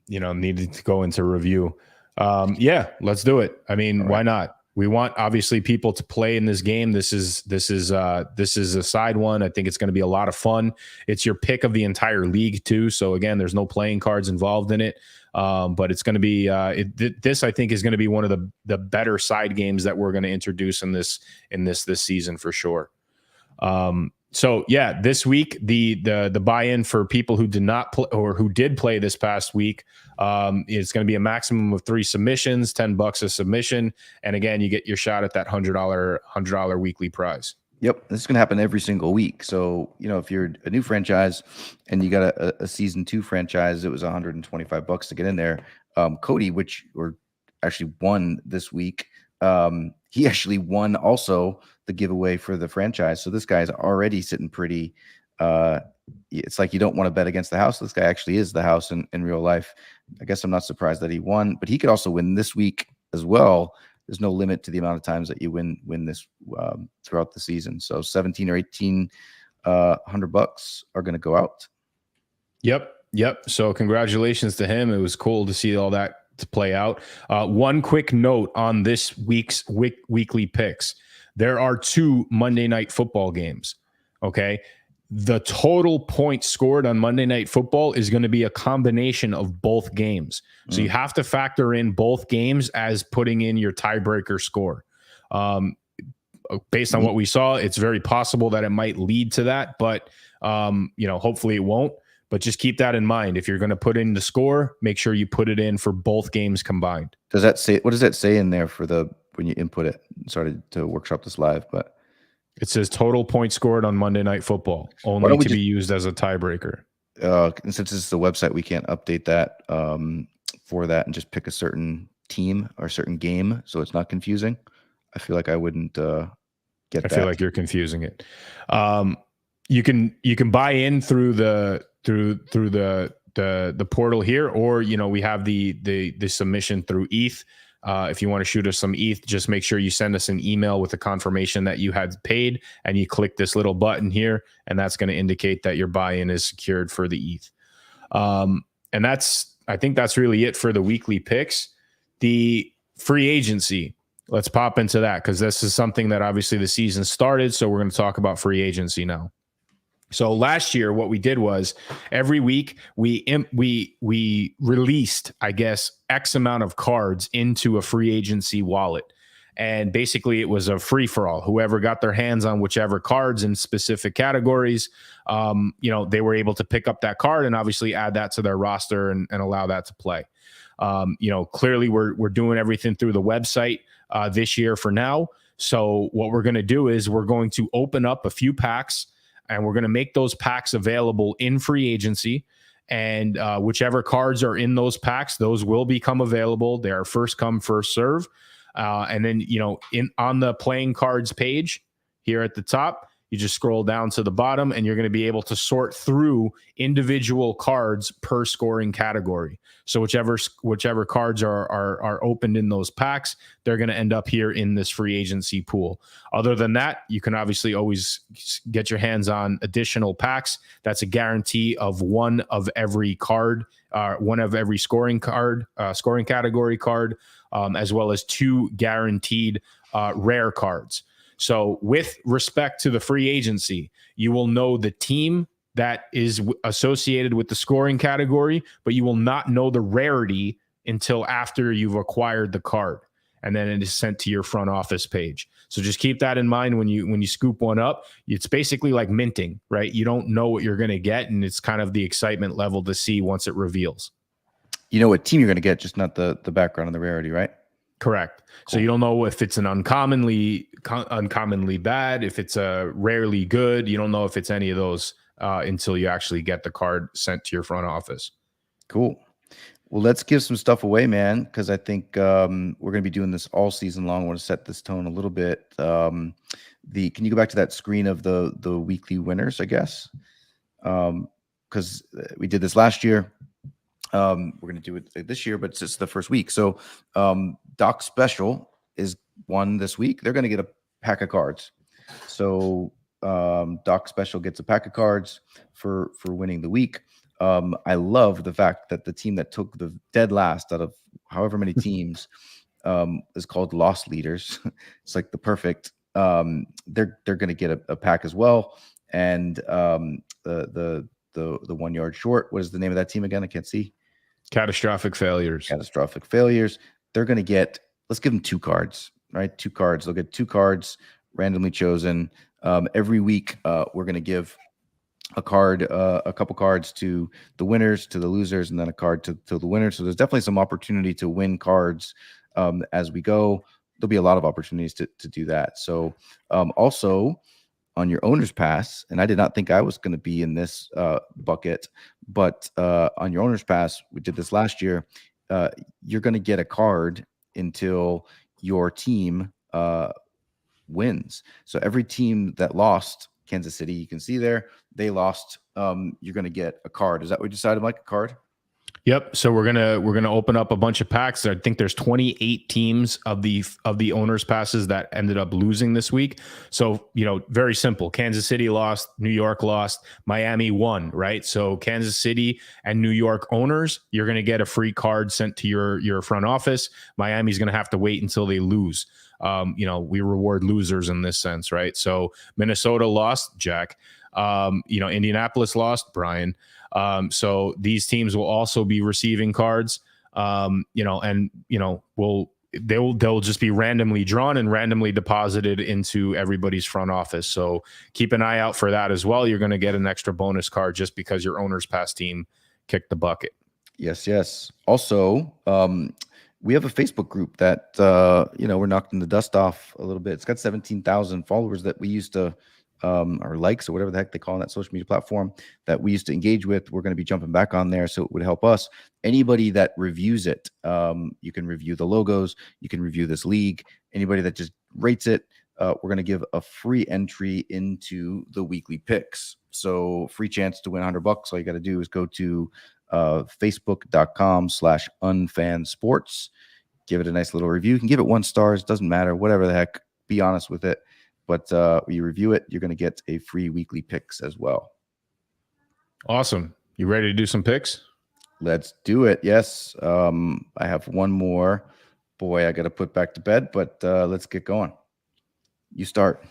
Needed to go into review. Yeah, let's do it. I mean, right. Why not? We want obviously people to play in this game. This is a side one. I think it's going to be a lot of fun. It's your pick of the entire league too. So again, there's no playing cards involved in it. But it's going to be this I think is going to be one of the better side games that we're going to introduce in this season for sure. So yeah, this week the buy-in for people who did not play or who did play this past week is going to be a maximum of 3 submissions, $10 a submission, and again you get your shot at that $100 weekly prize. Yep, this is going to happen every single week. So if you're a new franchise and you got a season 2 franchise, it was $125 to get in there. Cody, which actually won this week. He actually won also the giveaway for the franchise. So this guy's already sitting pretty. It's like you don't want to bet against the house. This guy actually is the house in real life. I guess I'm not surprised that he won, but he could also win this week as well. There's no limit to the amount of times that you win this throughout the season. So 17 or 18 $100 are going to go out. Yep. So congratulations to him. It was cool to see all that to play out. One quick note on this week's weekly picks. There are 2 Monday Night Football games. Okay. The total points scored on Monday Night Football is going to be a combination of both games. So you have to factor in both games as putting in your tiebreaker score. Based on what we saw, it's very possible that it might lead to that, but hopefully it won't. But just keep that in mind. If you're going to put in the score, make sure you put it in for both games combined. What does that say in there when you input it? Started to workshop this live, but it says total points scored on Monday Night Football, only to be used as a tiebreaker. And since it's the website, we can't update that for that and just pick a certain team or a certain game, so it's not confusing. I feel like I wouldn't get that. I feel like you're confusing it. You can buy in through the portal here, or we have the submission through ETH. If you want to shoot us some ETH, just make sure you send us an email with a confirmation that you had paid, and you click this little button here, and that's going to indicate that your buy-in is secured for the ETH. And I think that's really it for the weekly picks. The free agency, let's pop into that, because this is something that obviously the season started, so we're going to talk about free agency now. So last year, what we did was every week we released, I guess, X amount of cards into a free agency wallet. And basically it was a free for all. Whoever got their hands on whichever cards in specific categories, they were able to pick up that card and obviously add that to their roster and allow that to play. Clearly we're doing everything through the website this year for now. So what we're going to do is we're going to open up a few packs, and we're going to make those packs available in free agency. And whichever cards are in those packs, those will become available. They are first come, first serve. And then, on the playing cards page here at the top, you just scroll down to the bottom, and you're going to be able to sort through individual cards per scoring category. So whichever cards are opened in those packs, they're going to end up here in this free agency pool. Other than that, you can obviously always get your hands on additional packs. That's a guarantee of one of every card, one of every scoring category card, as well as 2 guaranteed rare cards. So with respect to the free agency, you will know the team that is associated with the scoring category, but you will not know the rarity until after you've acquired the card, and then it is sent to your front office page. So just keep that in mind when you scoop one up. It's basically like minting, right? You don't know what you're going to get, and it's kind of the excitement level to see once it reveals. You know what team you're going to get, just not the background and the rarity, right? Correct. Cool. So you don't know if it's an uncommonly bad, if it's a rarely good. You don't know if it's any of those until you actually get the card sent to your front office. Cool. Well, let's give some stuff away, man, because I think we're going to be doing this all season long. I want to set this tone a little bit. Can you go back to that screen of the weekly winners, I guess? Because we did this last year. We're going to do it this year, but it's just the first week. So Doc Special is one this week. They're going to get a pack of cards. So Doc Special gets a pack of cards for winning the week. I love the fact that the team that took the dead last out of however many teams is called Lost Leaders. It's like the perfect. They're going to get a pack as well. And the 1 yard short. What is the name of that team again? I can't see. Catastrophic Failures. Catastrophic Failures. They're going to get, let's give them 2 cards, right? 2 cards. They'll get 2 cards randomly chosen. Every week, we're going to give a couple cards to the winners, to the losers, and then a card to the winners. So there's definitely some opportunity to win cards as we go. There'll be a lot of opportunities to do that. So also, on your owner's pass, and I did not think I was going to be in this bucket, but on your owner's pass, we did this last year, you're going to get a card until your team wins. So every team that lost, Kansas City, you can see there, they lost, you're going to get a card. Is that what we decided, Mike, a card? Yep. So we're gonna open up a bunch of packs. I think there's 28 teams of the owners passes that ended up losing this week. So very simple. Kansas City lost, New York lost, Miami won. Right. So Kansas City and New York owners, you're gonna get a free card sent to your front office. Miami's gonna have to wait until they lose. We reward losers in this sense, right? So Minnesota lost, Jack. Indianapolis lost, Brian. So these teams will also be receiving cards, we'll they'll just be randomly drawn and randomly deposited into everybody's front office. So keep an eye out for that as well. You're going to get an extra bonus card just because your owner's pass team kicked the bucket. Yes. Also, we have a Facebook group that we're knocking the dust off a little bit. It's got 17,000 followers that we used to or likes or whatever the heck they call on that social media platform that we used to engage with. We're going to be jumping back on there, so it would help us. Anybody that reviews it, you can review the logos, you can review this league. Anybody that just rates it, we're going to give a free entry into the weekly picks. So free chance to win $100. All you got to do is go to facebook.com/unfansports. Give it a nice little review. You can give it 1 star. It doesn't matter. Whatever the heck. Be honest with it. But when you review it, you're going to get a free weekly picks as well. Awesome. You ready to do some picks? Let's do it. Yes. I have one more. Boy, I got to put back to bed, but let's get going. You start.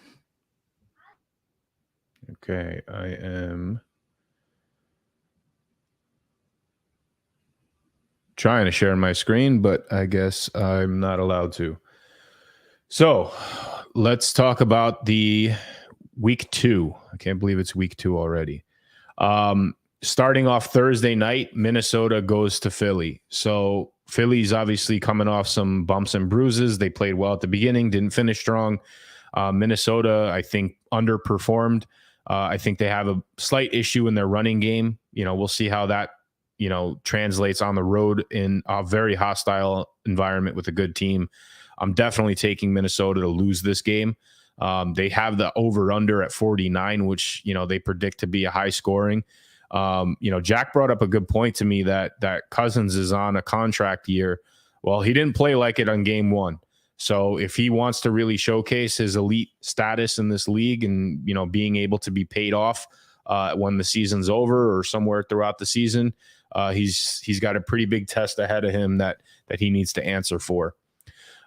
Okay. I am trying to share my screen, but I guess I'm not allowed to. So let's talk about the week 2. I can't believe it's week 2 already. Starting off Thursday night, Minnesota goes to Philly. So Philly's obviously coming off some bumps and bruises. They played well at the beginning, didn't finish strong. Minnesota, I think, underperformed. I think they have a slight issue in their running game. We'll see how that, translates on the road in a very hostile environment with a good team. I'm definitely taking Minnesota to lose this game. They have the over-under at 49, which, they predict to be a high scoring. Jack brought up a good point to me that Cousins is on a contract year. Well, he didn't play like it on game 1. So if he wants to really showcase his elite status in this league and, being able to be paid off when the season's over or somewhere throughout the season, he's got a pretty big test ahead of him that he needs to answer for.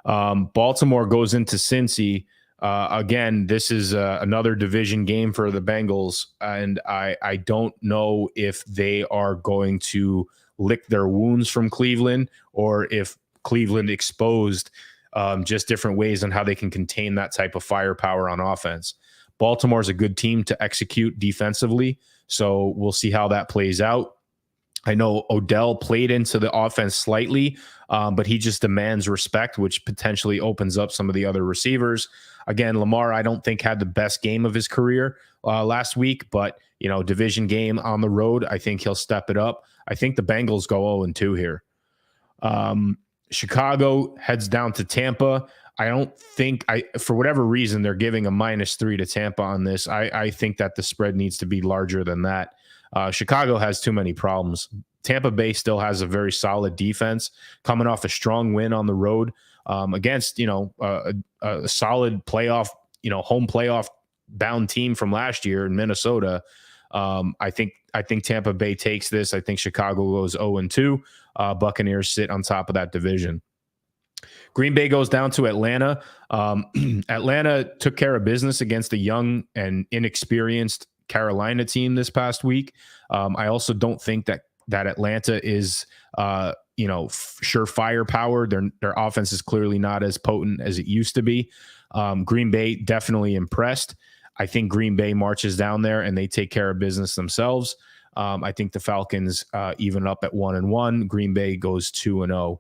Baltimore goes into Cincy. Again, this is another division game for the Bengals, and I don't know if they are going to lick their wounds from Cleveland or if Cleveland exposed just different ways on how they can contain that type of firepower on offense. Baltimore's a good team to execute defensively, so we'll see how that plays out. I know Odell played into the offense slightly, but he just demands respect, which potentially opens up some of the other receivers. Again, Lamar, I don't think had the best game of his career last week, but, division game on the road, I think he'll step it up. I think the Bengals go 0-2 here. Chicago heads down to Tampa. I don't think for whatever reason, they're giving a -3 to Tampa on this. I think that the spread needs to be larger than that. Chicago has too many problems. Tampa Bay still has a very solid defense, coming off a strong win on the road against, a solid playoff, home playoff bound team from last year in Minnesota. I think Tampa Bay takes this. I think Chicago goes 0-2. Buccaneers sit on top of that division. Green Bay goes down to Atlanta. Atlanta took care of business against a young and inexperienced Carolina team this past week. I also don't think that Atlanta is, sure firepower. Their offense is clearly not as potent as it used to be. Green Bay definitely impressed. I think Green Bay marches down there and they take care of business themselves. I think the Falcons even up at 1-1. Green Bay goes 2-0.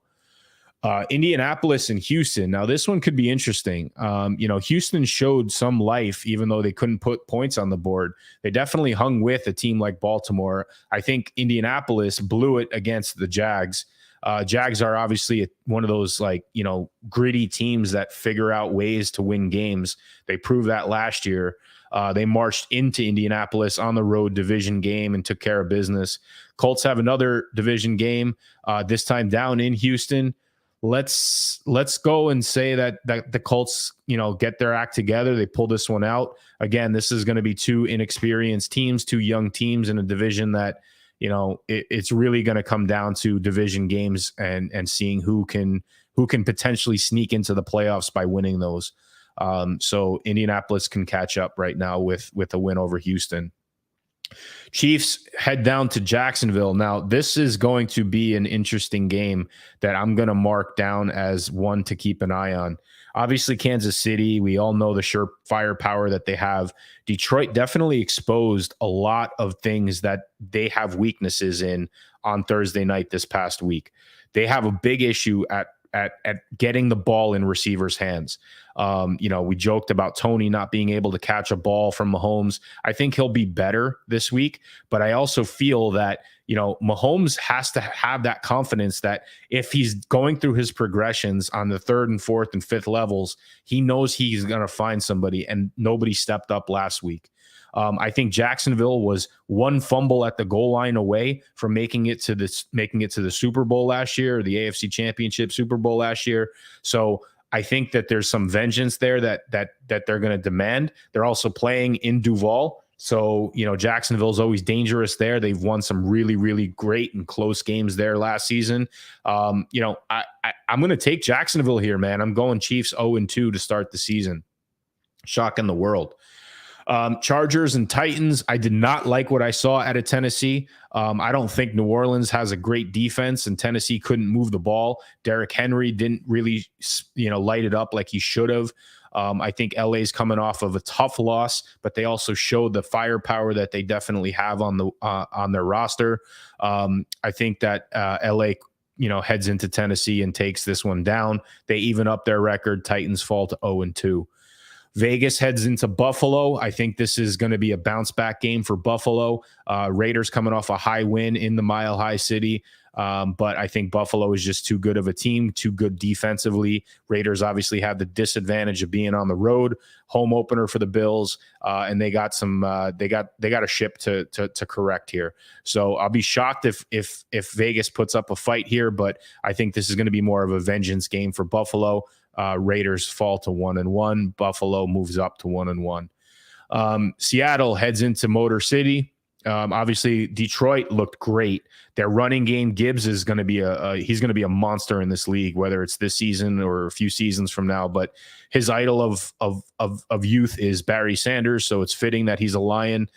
Indianapolis and Houston. Now, this one could be interesting. Houston showed some life, even though they couldn't put points on the board. They definitely hung with a team like Baltimore. I think Indianapolis blew it against the Jags. Jags are obviously one of those gritty teams that figure out ways to win games. They proved that last year. They marched into Indianapolis on the road division game and took care of business. Colts have another division game, this time down in Houston. Let's go and say that the Colts, get their act together. They pull this one out. Again, this is going to be 2 inexperienced teams, 2 young teams in a division that, it's really going to come down to division games and seeing who can potentially sneak into the playoffs by winning those. So Indianapolis can catch up right now with a win over Houston. Chiefs head down to Jacksonville. Now, this is going to be an interesting game that I'm going to mark down as one to keep an eye on. Obviously, Kansas City, we all know the sure firepower that they have. Detroit definitely exposed a lot of things that they have weaknesses in on Thursday night this past week. They have a big issue at getting the ball in receivers' hands. We joked about Tony not being able to catch a ball from Mahomes. I think he'll be better this week, but I also feel that, Mahomes has to have that confidence that if he's going through his progressions on the 3rd and 4th and 5th levels, he knows he's going to find somebody, and nobody stepped up last week. I think Jacksonville was one fumble at the goal line away from making it to the Super Bowl last year, or the AFC Championship Super Bowl last year. So I think that there's some vengeance there that they're going to demand. They're also playing in Duval. So, Jacksonville's always dangerous there. They've won some really, really great and close games there last season. I'm going to take Jacksonville here, man. I'm going Chiefs 0-2 to start the season. Shocking the world. Chargers and Titans, I did not like what I saw out of Tennessee. I don't think New Orleans has a great defense, and Tennessee couldn't move the ball. Derrick Henry didn't really, light it up like he should have. I think LA's coming off of a tough loss, but they also showed the firepower that they definitely have on their roster. I think that LA, heads into Tennessee and takes this one down. They even up their record. Titans fall to 0-2. Vegas heads into Buffalo. I think this is going to be a bounce back game for Buffalo. Raiders coming off a high win in the Mile High City. But I think Buffalo is just too good of a team, too good defensively. Raiders obviously have the disadvantage of being on the road, home opener for the Bills, and they got they got a ship to correct here. So I'll be shocked if Vegas puts up a fight here, but I think this is going to be more of a vengeance game for Buffalo. Raiders fall to 1-1. Buffalo moves up to 1-1. Seattle heads into Motor City. Obviously, Detroit looked great. Their running game, Gibbs is going to be he's going to be a monster in this league, whether it's this season or a few seasons from now. But his idol of youth is Barry Sanders, so it's fitting that he's a Lion.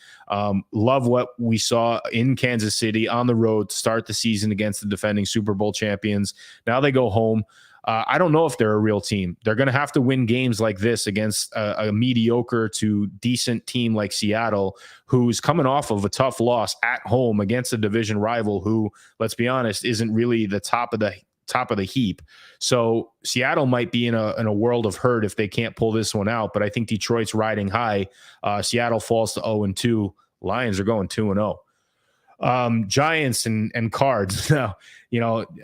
Love what we saw in Kansas City on the road to start the season against the defending Super Bowl champions. Now they go home. I don't know if they're a real team. They're going to have to win games like this against a mediocre to decent team like Seattle, who's coming off of a tough loss at home against a division rival who, let's be honest, isn't really the top of the heap. So Seattle might be in a world of hurt if they can't pull this one out. But I think Detroit's riding high. Seattle falls to 0-2. Lions are going 2-0. Giants and Cards. Now,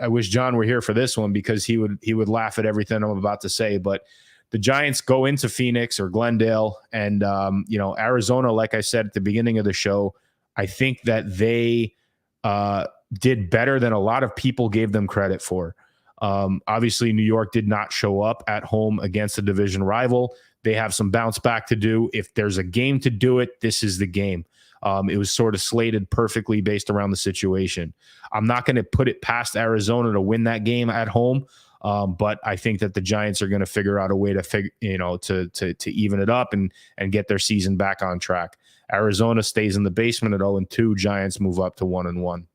I wish John were here for this one because he would laugh at everything I'm about to say. But the Giants go into Phoenix or Glendale, and Arizona, like I said at the beginning of the show, I think that they did better than a lot of people gave them credit for. Obviously, New York did not show up at home against a division rival. They have some bounce back to do. If there's a game to do it, this is the game. It was sort of slated perfectly based around the situation. I'm not going to put it past Arizona to win that game at home, but I think that the Giants are going to figure out a way to even it up and get their season back on track. Arizona stays in the basement at 0-2. Giants move up to 1-1.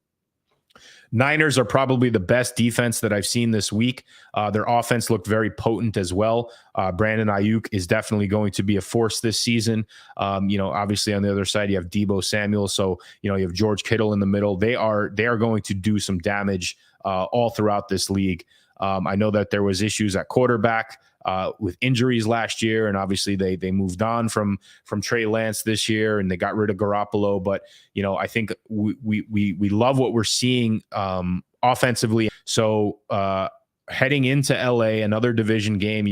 Niners are probably the best defense that I've seen this week. Their offense looked very potent as well. Brandon Ayuk is definitely going to be a force this season. Obviously on the other side, you have Deebo Samuel. So, you have George Kittle in the middle. They are going to do some damage all throughout this league. I know that there was issues at quarterback with injuries last year, and obviously they moved on from Trey Lance this year, and they got rid of Garoppolo. But I think we love what we're seeing offensively. So heading into LA, another division game,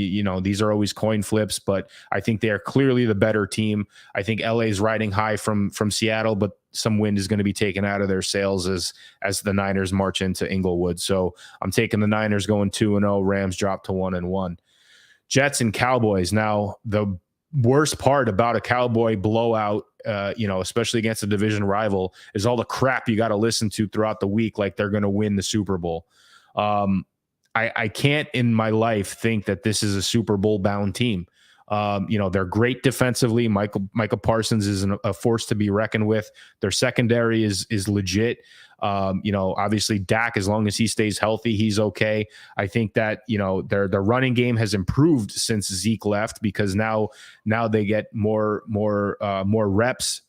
these are always coin flips, but I think they are clearly the better team. I think LA is riding high from Seattle, but some wind is going to be taken out of their sails as the Niners march into Inglewood. So I'm taking the Niners going 2-0. Rams drop to 1-1. Jets and Cowboys. Now, the worst part about a Cowboy blowout, especially against a division rival, is all the crap you got to listen to throughout the week, like they're going to win the Super Bowl. I can't in my life think that this is a Super Bowl bound team. They're great defensively. Michael Parsons is a force to be reckoned with. Their secondary is legit. Obviously Dak, as long as he stays healthy, he's okay. I think that, their running game has improved since Zeke left, because now they get more reps.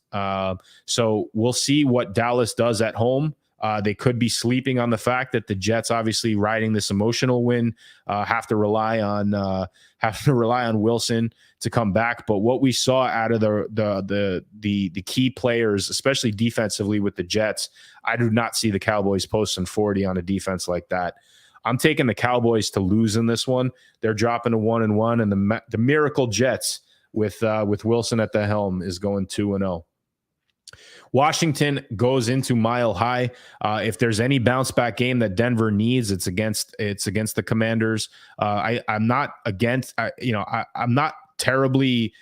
So we'll see what Dallas does at home. They could be sleeping on the fact that the Jets, obviously riding this emotional win, have to rely on Wilson to come back. But what we saw out of the key players, especially defensively with the Jets, I do not see the Cowboys posting 40 on a defense like that. I'm taking the Cowboys to lose in this one. They're dropping to 1-1, and the Miracle Jets with Wilson at the helm is going 2-0. Washington goes into Mile High. If there's any bounce back game that Denver needs, it's against the Commanders. I'm not terribly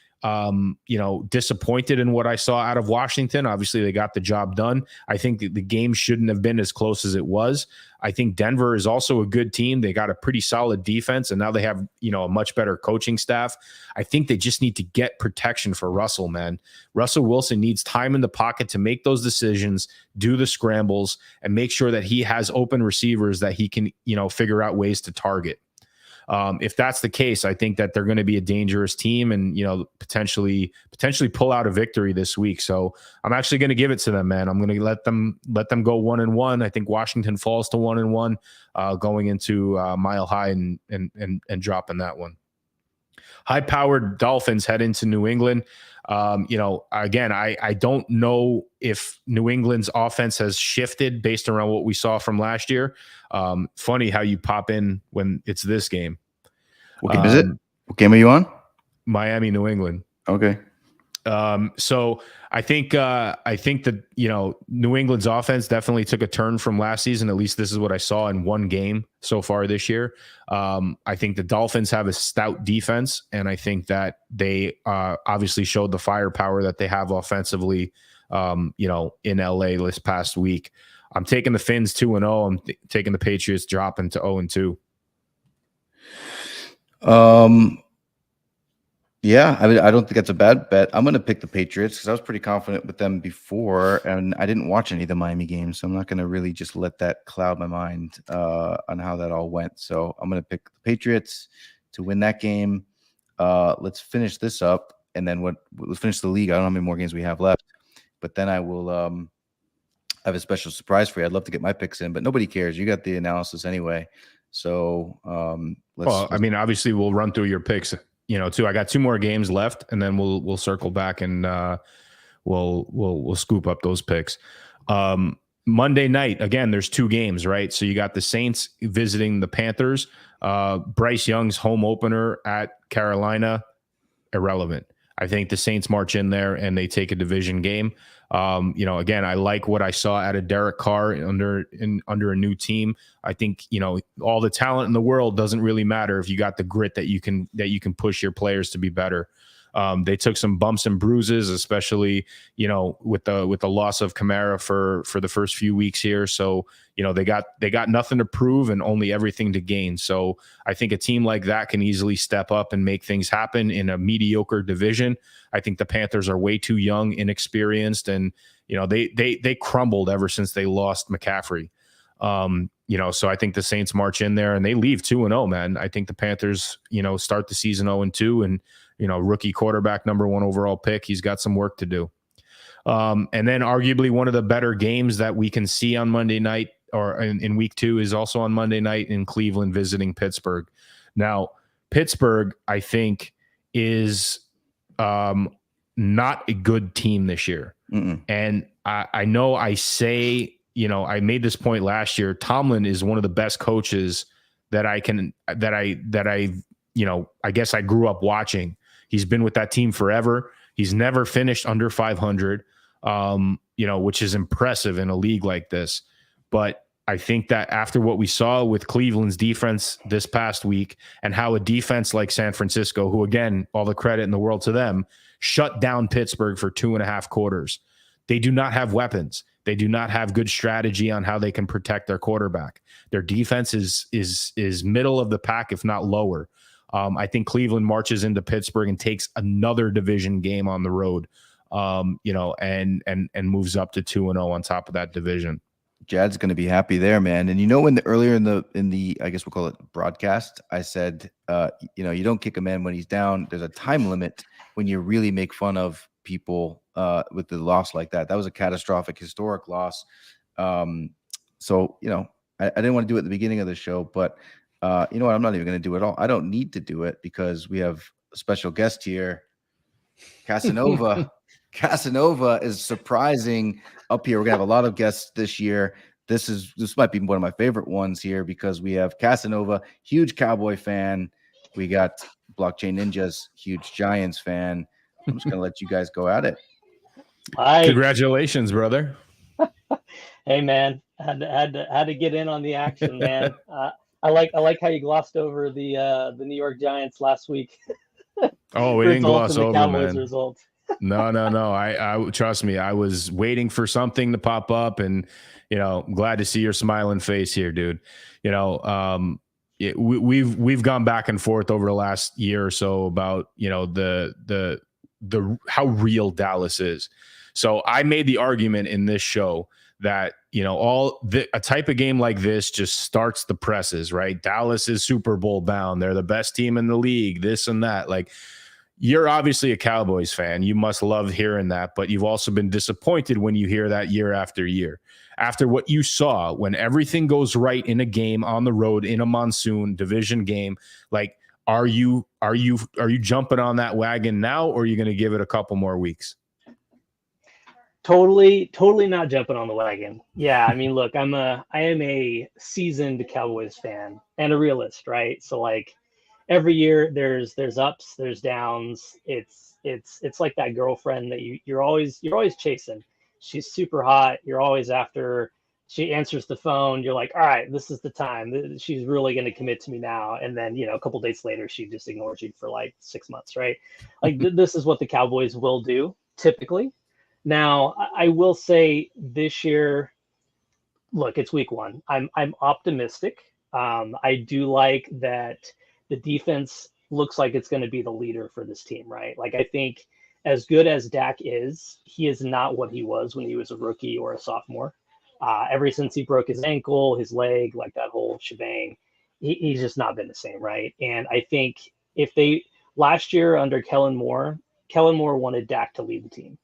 disappointed in what I saw out of Washington. Obviously, they got the job done. I think the game shouldn't have been as close as it was. I think Denver is also a good team. They got a pretty solid defense, and now they have, a much better coaching staff. I think they just need to get protection for Russell, man. Russell Wilson needs time in the pocket to make those decisions, do the scrambles, and make sure that he has open receivers that he can, figure out ways to target. If that's the case, I think that they're going to be a dangerous team and, potentially pull out a victory this week. So I'm actually going to give it to them, man. I'm going to let them go 1-1. I think Washington falls to 1-1 going into Mile High and dropping that one. High-powered Dolphins head into New England. Again, I don't know if New England's offense has shifted based around what we saw from last year. Funny how you pop in when it's this game. What game is it? What game are you on? Miami, New England. Okay. So I think that, New England's offense definitely took a turn from last season. At least this is what I saw in one game so far this year. I think the Dolphins have a stout defense, and I think that they obviously showed the firepower that they have offensively, in LA this past week. I'm taking the Fins 2-0. I'm taking the Patriots dropping to 0-2. Yeah, I don't think that's a bad bet. I'm going to pick the Patriots because I was pretty confident with them before, and I didn't watch any of the Miami games, so I'm not going to really just let that cloud my mind on how that all went. So I'm going to pick the Patriots to win that game. Let's finish this up, and then let's finish the league. I don't know how many more games we have left, but then I will have a special surprise for you. I'd love to get my picks in, but nobody cares. You got the analysis anyway. So obviously we'll run through your picks. Too. I got 2 more games left, and then we'll circle back and we'll scoop up those picks. Monday night, again, there's 2 games, right? So you got the Saints visiting the Panthers. Bryce Young's home opener at Carolina, irrelevant. I think the Saints march in there and they take a division game. Again, I like what I saw out of Derek Carr under a new team. I think, all the talent in the world doesn't really matter if you got the grit that you can push your players to be better. They took some bumps and bruises, especially, with the loss of Kamara for the first few weeks here. So, they got nothing to prove and only everything to gain. So I think a team like that can easily step up and make things happen in a mediocre division. I think the Panthers are way too young, inexperienced, and, they crumbled ever since they lost McCaffrey. So I think the Saints march in there and they leave 2-0, man. I think the Panthers, start the season 0-2, and, rookie quarterback, number 1 overall pick, he's got some work to do. And then arguably one of the better games that we can see on Monday night or in week 2 is also on Monday night in Cleveland visiting Pittsburgh. Now, Pittsburgh, I think, is not a good team this year. Mm-mm. And I know I say, I made this point last year. Tomlin is one of the best coaches that I guess I grew up watching. He's been with that team forever. He's never finished under 500, which is impressive in a league like this. But I think that after what we saw with Cleveland's defense this past week and how a defense like San Francisco, who, again, all the credit in the world to them, shut down Pittsburgh for 2.5 quarters. They do not have weapons. They do not have good strategy on how they can protect their quarterback. Their defense is middle of the pack, if not lower. I think Cleveland marches into Pittsburgh and takes another division game on the road, and moves up to 2-0 on top of that division. Jad's going to be happy there, man. And earlier in the I guess we'll call it broadcast, I said, you don't kick a man when he's down. There's a time limit when you really make fun of people with the loss like that. That was a catastrophic, historic loss. So I didn't want to do it at the beginning of the show, but you know what? I'm not even going to do it at all. I don't need to do it because we have a special guest here, Casanova. Casanova is surprising up here. We're gonna have a lot of guests this year. This might be one of my favorite ones here because we have Casanova, huge Cowboy fan. We got Blockchain Ninjas, huge Giants fan. I'm just gonna let you guys go at it. Congratulations, brother. Hey man, had to get in on the action, man. I like how you glossed over the New York Giants last week. Oh, we didn't gloss the over, Cowboys man. Results. No. I trust me. I was waiting for something to pop up, and I'm glad to see your smiling face here, dude. We've gone back and forth over the last year or so about the how real Dallas is. So I made the argument in this show that a type of game like this just starts the presses, right? Dallas is Super Bowl bound. They're the best team in the league. This and that, like. You're obviously a Cowboys fan. You must love hearing that, but you've also been disappointed when you hear that year after year. After what you saw, when everything goes right in a game on the road in a monsoon division game, like are you jumping on that wagon now, or are you going to give it a couple more weeks? Totally not jumping on the wagon. Yeah, I mean, look, I am a seasoned Cowboys fan and a realist, right? So like. Every year there's ups, there's downs. It's like that girlfriend that you're always chasing. She's super hot. You're always after her. She answers the phone. You're like, all right, this is the time. She's really going to commit to me now. And then, a couple days later, she just ignores you for like 6 months, right? Like this is what the Cowboys will do typically. Now, I will say this year, look, it's week 1. I'm optimistic. I do like that. The defense looks like it's going to be the leader for this team, right? Like, I think as good as Dak is, he is not what he was when he was a rookie or a sophomore. Ever since he broke his ankle, his leg, like that whole shebang, he's just not been the same, right? And I think last year under Kellen Moore wanted Dak to lead the team.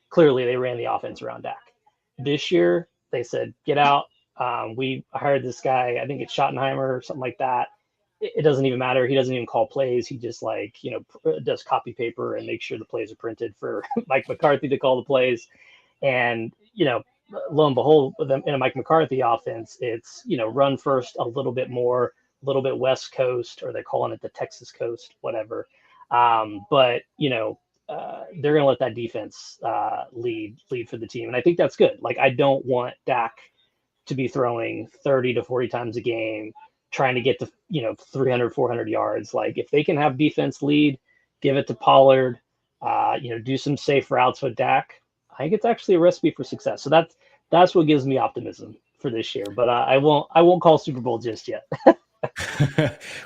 Clearly, they ran the offense around Dak. This year, they said, get out. We hired this guy, I think it's Schottenheimer or something like that. It doesn't even matter. He doesn't even call plays. He just does copy paper and makes sure the plays are printed for Mike McCarthy to call the plays. And, lo and behold, in a Mike McCarthy offense, it's, run first a little bit more, a little bit West Coast, or they're calling it the Texas Coast, whatever. But they're going to let that defense lead for the team. And I think that's good. Like, I don't want Dak to be throwing 30 to 40 times a game, trying to get to 300, 400 yards. Like, if they can have defense lead, give it to Pollard, do some safe routes with Dak, I think it's actually a recipe for success. So that's what gives me optimism for this year. But I won't call Super Bowl just yet.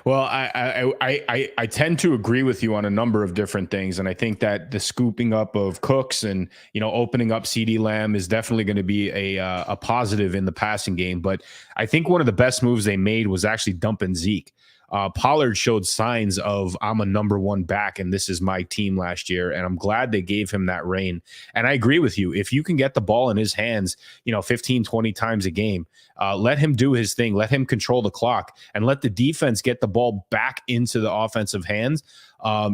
Well, I tend to agree with you on a number of different things, and I think that the scooping up of Cooks and opening up CeeDee Lamb is definitely going to be a positive in the passing game. But I think one of the best moves they made was actually dumping Zeke. Pollard showed signs of, I'm a number 1 back and this is my team last year. And I'm glad they gave him that reign. And I agree with you. If you can get the ball in his hands, 15, 20 times a game, let him do his thing, let him control the clock, and let the defense get the ball back into the offensive hands.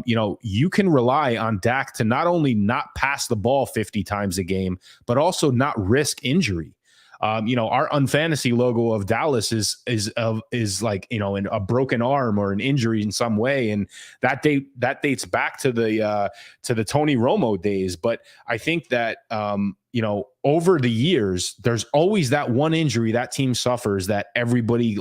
You can rely on Dak to not only not pass the ball 50 times a game, but also not risk injury. Our UNfantasy logo of Dallas is like, in a broken arm or an injury in some way. And that dates back to the Tony Romo days. But I think that, over the years, there's always that one injury that team suffers that everybody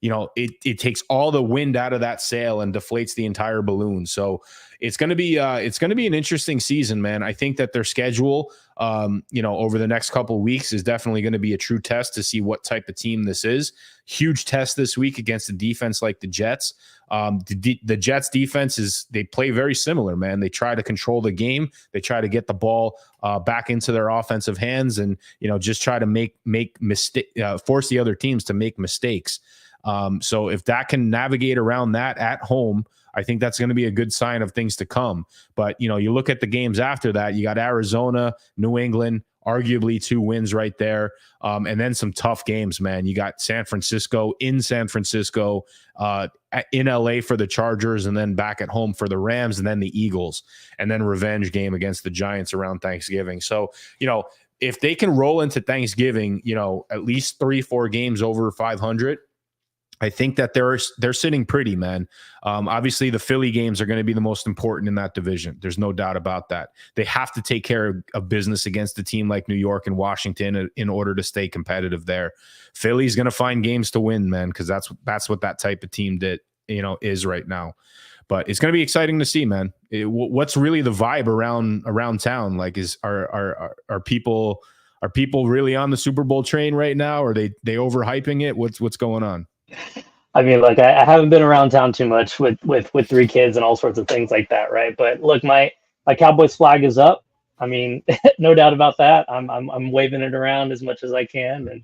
it takes all the wind out of that sail and deflates the entire balloon. So it's going to be an interesting season, man. I think that their schedule, over the next couple of weeks is definitely going to be a true test to see what type of team this is. Huge test this week against a defense like the Jets. The Jets defense they play very similar, man. They try to control the game. They try to get the ball back into their offensive hands and, just try to force the other teams to make mistakes. So if that can navigate around that at home, I think that's going to be a good sign of things to come. But, you look at the games after that, you got Arizona, New England, arguably 2 wins right there. And then some tough games, man. You got San Francisco, in LA for the Chargers, and then back at home for the Rams, and then the Eagles, and then revenge game against the Giants around Thanksgiving. So, if they can roll into Thanksgiving, at least 3-4 games over 500, I think that they're sitting pretty, man. Obviously, the Philly games are going to be the most important in that division. There's no doubt about that. They have to take care of business against a team like New York and Washington in order to stay competitive there. Philly's going to find games to win, man, because that's what that type of team is right now. But it's going to be exciting to see, man. What's really the vibe around town? Like, are people really on the Super Bowl train right now? Or are they overhyping it? What's going on? I mean, look, I haven't been around town too much with 3 kids and all sorts of things like that, right? But look, my Cowboys flag is up. I mean, no doubt about that. I'm waving it around as much as I can, and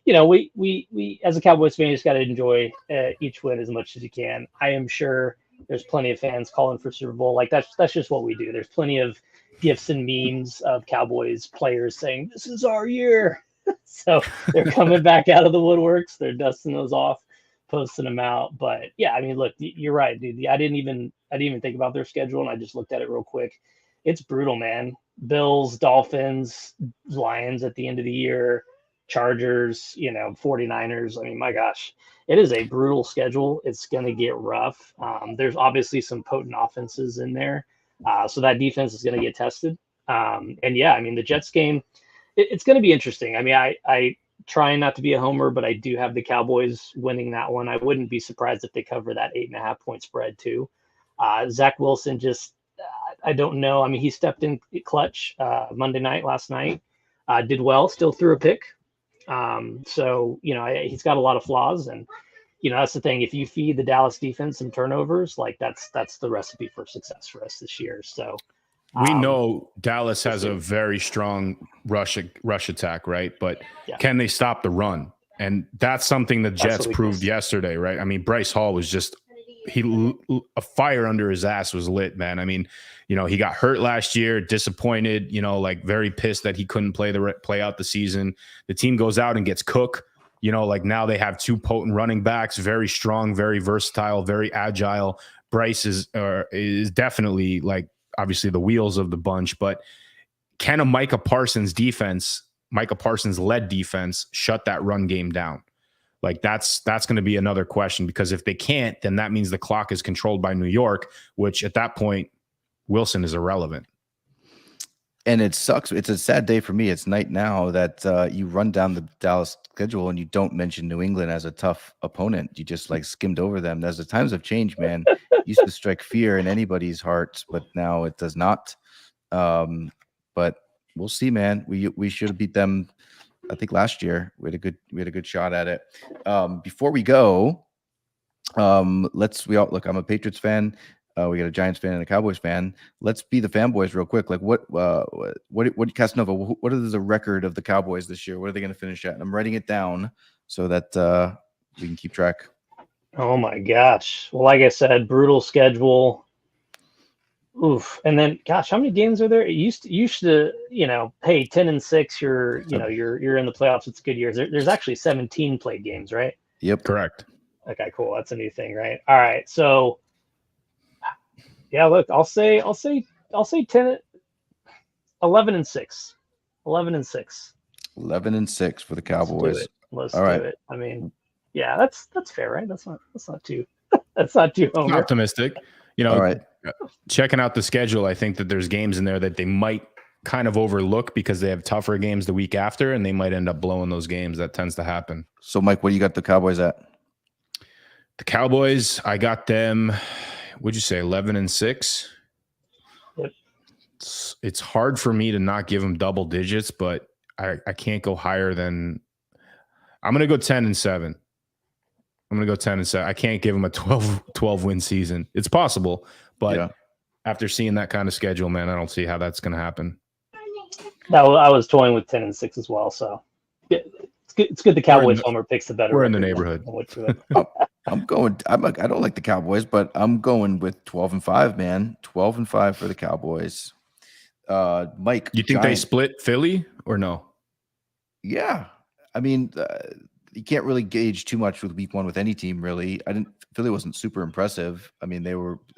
we as a Cowboys fan, you just got to enjoy each win as much as you can. I am sure there's plenty of fans calling for Super Bowl. Like that's just what we do. There's plenty of gifs and memes of Cowboys players saying, "This is our year." So they're coming back out of the woodworks. They're dusting those off, posting them out. But yeah, I mean, look, you're right, dude. I didn't even think about their schedule, and I just looked at it real quick. It's brutal, man. Bills, Dolphins, Lions at the end of the year, Chargers, 49ers. I mean, my gosh, it is a brutal schedule. It's going to get rough. There's obviously some potent offenses in there. So that defense is going to get tested. And yeah, I mean, the Jets game, it's going to be interesting. I mean, I try not to be a homer, but I do have the Cowboys winning that one. I wouldn't be surprised if they cover that 8.5 point spread too. Zach Wilson I don't know. I mean, he stepped in clutch Monday night, last night, did well, still threw a pick. So, he's got a lot of flaws, and, that's the thing. If you feed the Dallas defense some turnovers, like that's the recipe for success for us this year. So, we know Dallas has a very strong rush attack, right? But can they stop the run? And that's something the Jets proved yesterday, right? I mean, Bryce Hall was just a fire under his ass was lit, man. I mean, he got hurt last year, disappointed, like very pissed that he couldn't play out the season. The team goes out and gets Cook. Like now they have 2 potent running backs, very strong, very versatile, very agile. Bryce is definitely like, obviously the wheels of the bunch, but can a Micah Parsons led defense shut that run game down? Like that's going to be another question, because if they can't, then that means the clock is controlled by New York, which at that point, Wilson is irrelevant. And it sucks. It's a sad day for me. It's night now that you run down the Dallas schedule and you don't mention New England as a tough opponent. You just like skimmed over them. As the times have changed, man, used to strike fear in anybody's hearts, but now it does not. But we'll see, man. We should have beat them, I think, last year. We had a good shot at it. Before we go, I'm a Patriots fan. We got a Giants fan and a Cowboys fan. Let's be the fanboys real quick. Like what Casanova, what is the record of the Cowboys this year? What are they going to finish at? And I'm writing it down so that we can keep track. Oh my gosh. Well, like I said, brutal schedule. Oof. And then, gosh, how many games are there? It used to, hey, 10-6, you're in the playoffs. It's good years. There's actually 17 played games, right? Yep. Correct. Okay, cool. That's a new thing, right? All right. So yeah, look, I'll say 11-6. 11-6. 11-6 for the Cowboys. Let's do it. I mean, yeah, that's fair, right? That's not too homer. Optimistic. All right. Checking out the schedule, I think that there's games in there that they might kind of overlook because they have tougher games the week after, and they might end up blowing those games. That tends to happen. So, Mike, what do you got the Cowboys at? The Cowboys, I got them, what'd you say, 11-6? Yep. It's hard for me to not give them double digits, but I can't go higher than – I'm going to go 10-7. I'm going to go 10-7. I can't give them a 12 win season. It's possible, but after seeing that kind of schedule, man, I don't see how that's going to happen. No, I was toying with 10-6 as well. So it's good. The Cowboys homer picks the better. We're in the neighborhood. I'm going. I don't like the Cowboys, but I'm going with 12-5, man. 12-5 for the Cowboys. Mike, you think they split Philly or no? Yeah, I mean, you can't really gauge too much with week one with any team, really. Philly wasn't super impressive. I mean,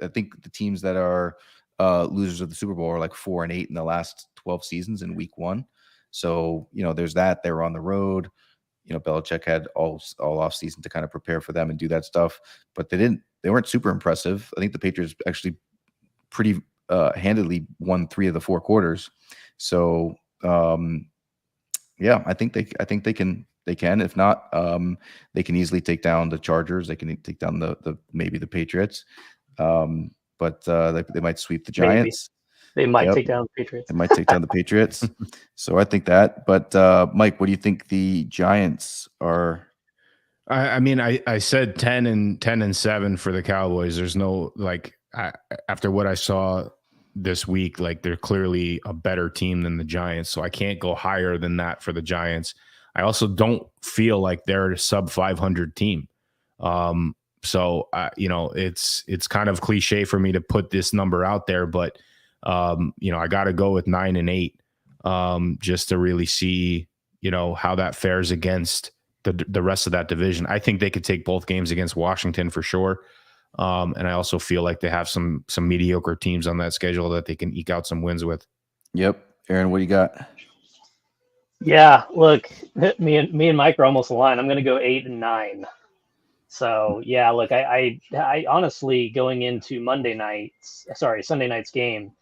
I think the teams that are losers of the Super Bowl are like 4-8 in the last 12 seasons in week one. So, there's that. They were on the road. Belichick had all off season to kind of prepare for them and do that stuff, but they weren't super impressive. I think the Patriots actually pretty handedly won 3 of the 4 quarters. So, I think they can. If not, they can easily take down the Chargers. They can take down maybe the Patriots. But they might sweep the Giants. They might take down the Patriots. They might take down the Patriots. So I think that. But Mike, what do you think the Giants are? I mean, I said 10-7 for the Cowboys. There's no after what I saw this week, they're clearly a better team than the Giants. So I can't go higher than that for the Giants. I also don't feel like they're a sub 500 team. So it's kind of cliche for me to put this number out there, but I got to go with 9-8 just to really see, how that fares against the rest of that division. I think they could take both games against Washington for sure. And I also feel like they have some mediocre teams on that schedule that they can eke out some wins with. Yep. Aaron, what do you got? Yeah, look, me and Mike are almost aligned. I'm going to go 8-9. So yeah, look, I honestly, going into Sunday night's game,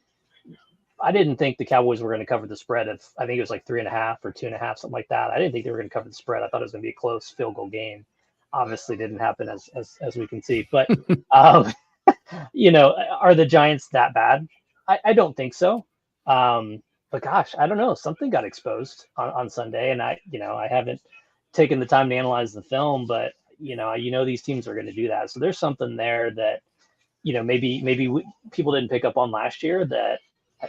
I didn't think the Cowboys were going to cover the spread of, I think it was like 3.5 or 2.5, something like that. I didn't think they were going to cover the spread. I thought it was going to be a close field goal game. Obviously didn't happen as we can see, but are the Giants that bad? I don't think so. But gosh, I don't know. Something got exposed on Sunday, and I haven't taken the time to analyze the film, but these teams are going to do that. So there's something there that, maybe people didn't pick up on last year that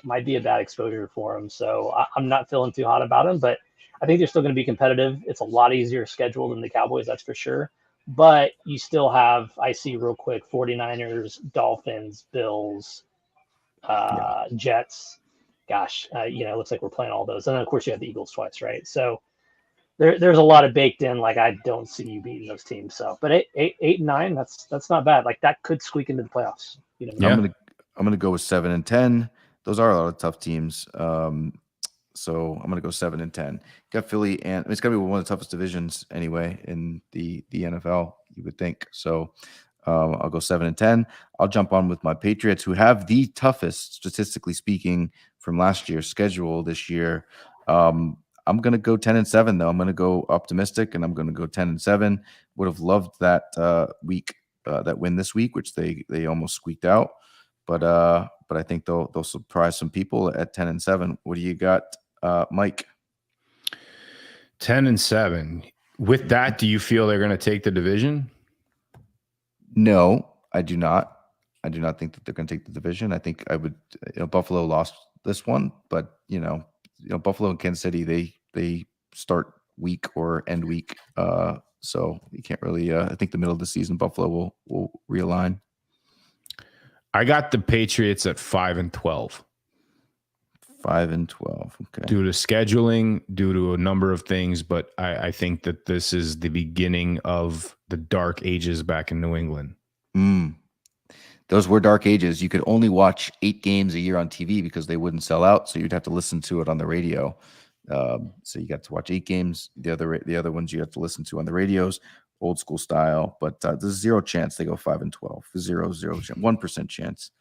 might be a bad exposure for them. So I'm not feeling too hot about them, but I think they're still going to be competitive. It's a lot easier schedule than the Cowboys, that's for sure. But you still have, I see real quick, 49ers, Dolphins, Bills, Jets. Gosh, it looks like we're playing all those. And then, of course, you have the Eagles twice, right? So there's a lot of baked in. I don't see you beating those teams. So, but 8-9, that's not bad. That could squeak into the playoffs. I'm gonna go with 7-10. Those are a lot of tough teams. So I'm gonna go 7-10. Got Philly, and it's gonna be one of the toughest divisions anyway in the NFL, you would think. So I'll go 7-10. I'll jump on with my Patriots, who have the toughest, statistically speaking, from last year's schedule this year. I'm going to go 10-7, though. I'm going to go optimistic, and I'm going to go 10-7. Would have loved that that win this week, which they almost squeaked out. But I think they'll surprise some people at 10-7. What do you got, Mike? 10-7. With that, do you feel they're going to take the division? No, I do not. I do not think that they're going to take the division. I think I would. Buffalo lost this one, but Buffalo and Kansas City, they start weak or end week. So you can't really. I think the middle of the season, Buffalo will realign. I got the Patriots at 5-12. 5-12. Okay. Due to scheduling, due to a number of things, but I think that this is the beginning of the dark ages back in New England. Those were dark ages. You could only watch 8 games a year on TV because they wouldn't sell out, so you'd have to listen to it on the radio. So you got to watch 8 games. The other ones you have to listen to on the radios, old school style. But there's zero chance they go 5-12. 0%, 1% chance.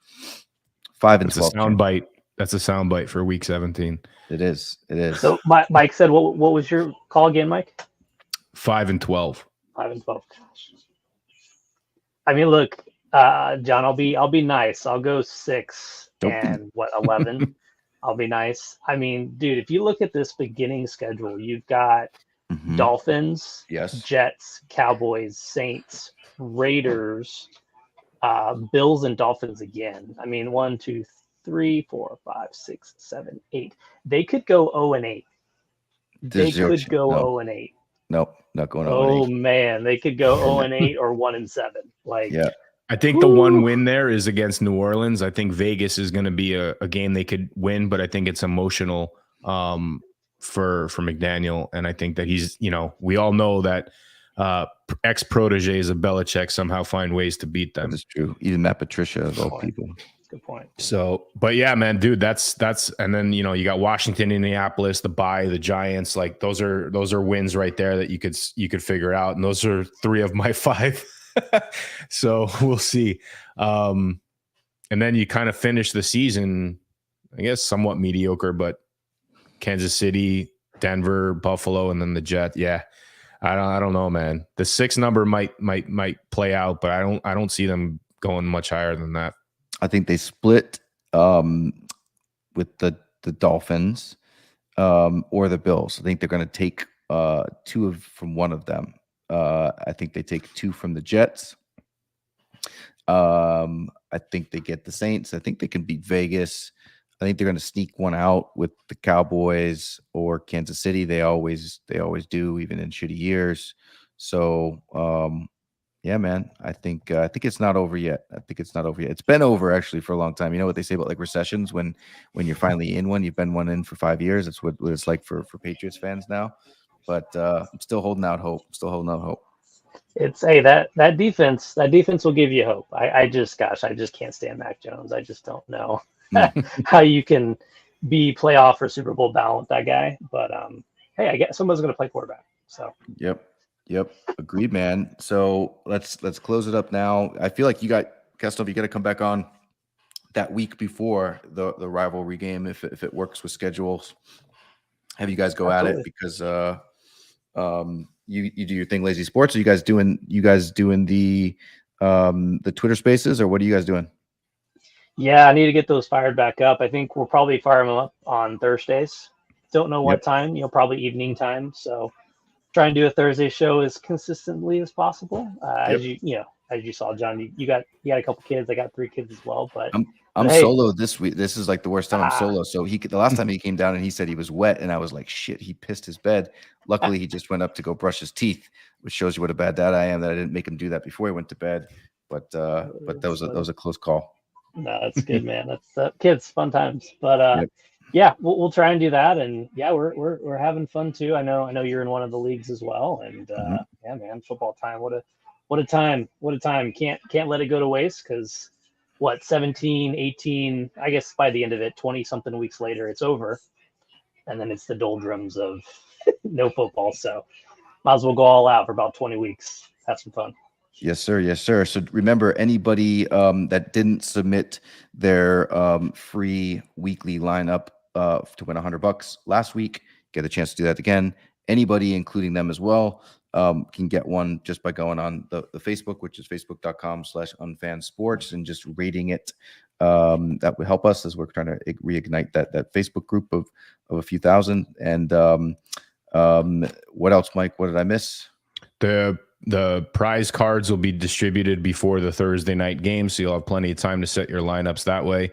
5-12. That's a sound bite for week 17. It is. So Mike said, what was your call again, Mike? 5-12. 5-12. I mean, look, John, I'll be nice. I'll go 6 Don't be. and 11. I'll be nice. I mean, dude, if you look at this beginning schedule, you've got Mhm. Dolphins, Yes. Jets, Cowboys, Saints, Raiders, Bills, and Dolphins again. I mean, 1, 2, 3, 4, 5, 6, 7, 8. They could go 0-8. They There's zero could ch- go no, 0-8. Nope, not going Oh 0-8. man, they could go 0-8 or 1-7. Like, Yeah. I think the one win there is against New Orleans. I think Vegas is going to be a game they could win, but I think it's emotional for McDaniel. And I think that he's, we all know that ex-proteges of Belichick somehow find ways to beat them. That is true. Even Matt Patricia of all people. good point. So, but yeah, man, dude, that's, and then, you got Washington, Indianapolis, the bye, the Giants, like those are wins right there that you could figure out. And those are 3 of my 5. So we'll see. And then you kind of finish the season, I guess, somewhat mediocre, but Kansas City, Denver, Buffalo, and then the Jets. Yeah. I don't know, man. The 6 number might play out, but I don't see them going much higher than that. I think they split with the Dolphins or the Bills. I think they're going to take 2 from one of them. I think they take 2 from the Jets. I think they get the Saints. I think they can beat Vegas. I think they're going to sneak one out with the Cowboys or Kansas City. They always do, even in shitty years. So, yeah, man, I think it's not over yet. It's been over actually for a long time. You know what they say about like recessions? When you're finally in one, you've been one in for 5 years. That's what it's like for Patriots fans now. But I'm still holding out hope. It's that defense will give you hope. I just can't stand Mac Jones. I just don't know how you can be playoff or Super Bowl bound with that guy. But hey, I guess somebody's going to play quarterback. So Yep. Agreed, man. So let's close it up now. I feel like you got to come back on that week before the rivalry game if it works with schedules. Have you guys go Absolutely. at it because you do your thing, Lazy Sports. Are you guys doing the Twitter Spaces, or what are you guys doing? Yeah, I need to get those fired back up. I think we'll probably fire them up on Thursdays. Don't know what time. Probably evening time. So try and do a Thursday show as consistently as possible. As you saw, John, you got a couple kids. I got 3 kids as well. But I'm hey. solo this week. This is like the worst time I'm solo. So the last time he came down and he said he was wet, and I was like, shit, he pissed his bed. Luckily, he just went up to go brush his teeth, which shows you what a bad dad I am that I didn't make him do that before he went to bed. But that was a close call. No, that's good, man. That's kids, fun times. But yeah, we'll try and do that. And yeah, we're having fun too. I know you're in one of the leagues as well. And yeah, man, football time. What a time. Can't let it go to waste because 17, 18, I guess by the end of it, 20 something weeks later, it's over. And then it's the doldrums of no football. So might as well go all out for about 20 weeks. Have some fun. Yes, sir. So remember, anybody that didn't submit their free weekly lineup to win $100 last week, get a chance to do that again. Anybody, including them as well, can get one just by going on the Facebook, which is facebook.com/unfansports, and just rating it. That would help us as we're trying to reignite that Facebook group of a few thousand. And what else, Mike? What did I miss? The prize cards will be distributed before the Thursday night game, so you'll have plenty of time to set your lineups that way.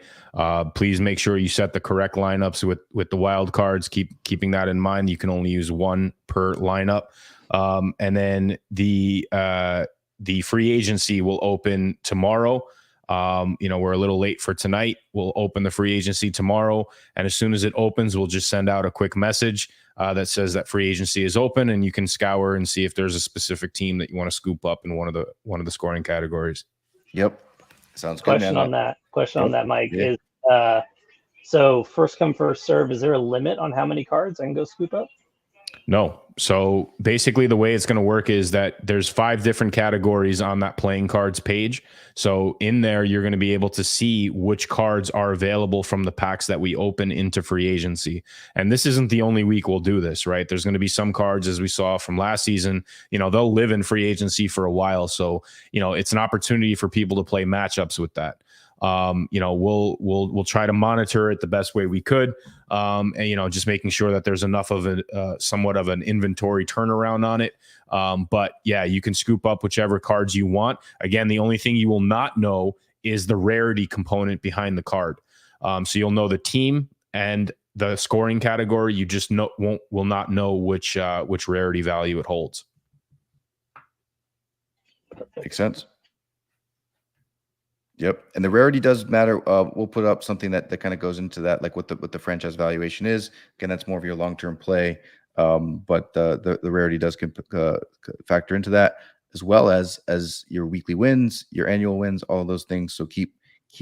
Please make sure you set the correct lineups with the wild cards. Keeping that in mind. You can only use 1 per lineup. And then the free agency will open tomorrow. We're a little late for tonight. We'll open the free agency tomorrow, and as soon as it opens, we'll just send out a quick message that says that free agency is open, and you can scour and see if there's a specific team that you want to scoop up in one of the scoring categories. Yep, sounds good. Question on that, Mike, is so first come first serve. Is there a limit on how many cards I can go scoop up? No. So basically the way it's going to work is that there's 5 different categories on that playing cards page. So in there, you're going to be able to see which cards are available from the packs that we open into free agency. And this isn't the only week we'll do this, right? There's going to be some cards, as we saw from last season, they'll live in free agency for a while. So, it's an opportunity for people to play matchups with that. We'll try to monitor it the best way we could. And, just making sure that there's enough of somewhat of an inventory turnaround on it. But yeah, you can scoop up whichever cards you want. Again, the only thing you will not know is the rarity component behind the card. So you'll know the team and the scoring category. You just will not know which rarity value it holds. Makes sense. Yep, and the rarity does matter. We'll put up something that kind of goes into that, like what the franchise valuation is. Again, that's more of your long-term play, but the rarity does factor into that, as well as your weekly wins, your annual wins, all of those things. So keep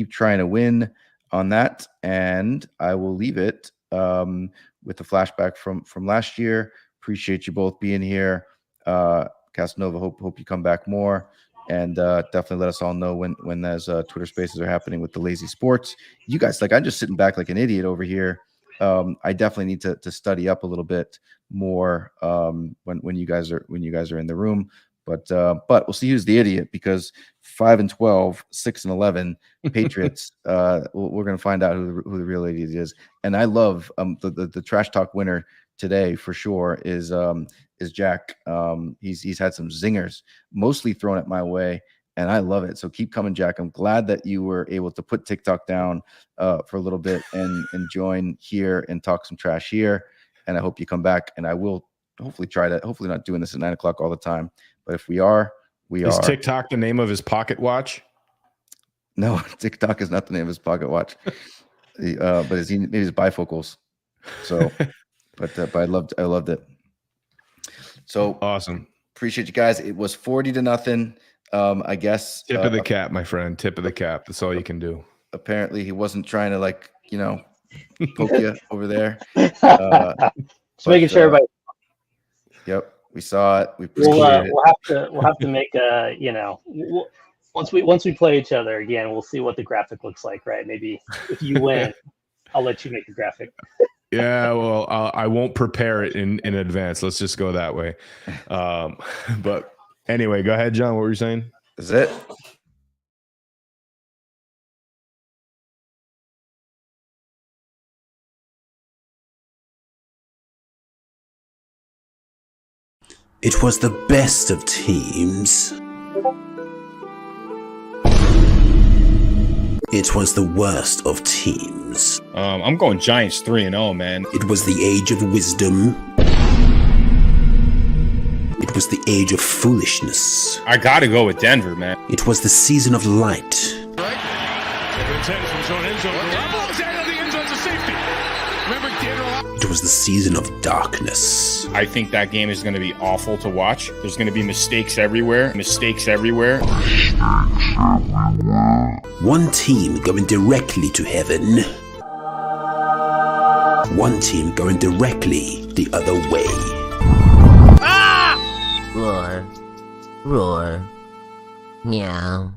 trying to win on that, and I will leave it with the flashback from last year. Appreciate you both being here, Casanova. Hope you come back more. And definitely let us all know when those Twitter Spaces are happening with the Lazy Sports. You guys, I'm just sitting back like an idiot over here. I definitely need to study up a little bit more when you guys are in the room. But we'll see who's the idiot, because 5-12, 6-11 Patriots. We're gonna find out who the real idiot is. And I love the trash talk winner today for sure is Jack. He's had some zingers, mostly thrown at my way, and I love it. So keep coming, Jack. I'm glad that you were able to put TikTok down for a little bit and join here and talk some trash here. And I hope you come back. And I will hopefully not doing this at 9 o'clock all the time, but if we are, Is TikTok the name of his pocket watch? No, TikTok is not the name of his pocket watch. But maybe his bifocals. So, but I loved it. So awesome. Appreciate you guys. It was 40-0. I guess tip of the cap, my friend. Tip of the cap. That's all you can do. Apparently he wasn't trying to poke you over there. Just making sure everybody. Yep, we saw it. We appreciate it. We'll have to make once we play each other again, we'll see what the graphic looks like, right? Maybe if you win, I'll let you make a graphic. Yeah, well, I won't prepare it in advance. Let's just go that way. But anyway, go ahead, John. What were you saying? Is it? It was the best of teams. It was the worst of teams. I'm going Giants 3-0, man. It was the age of wisdom. It was the age of foolishness. I gotta go with Denver, man. It was the season of light. It was the season of darkness. I think that game is going to be awful to watch. There's going to be mistakes everywhere. One team going directly to heaven. One team going directly the other way. Roar. Roar. Meow.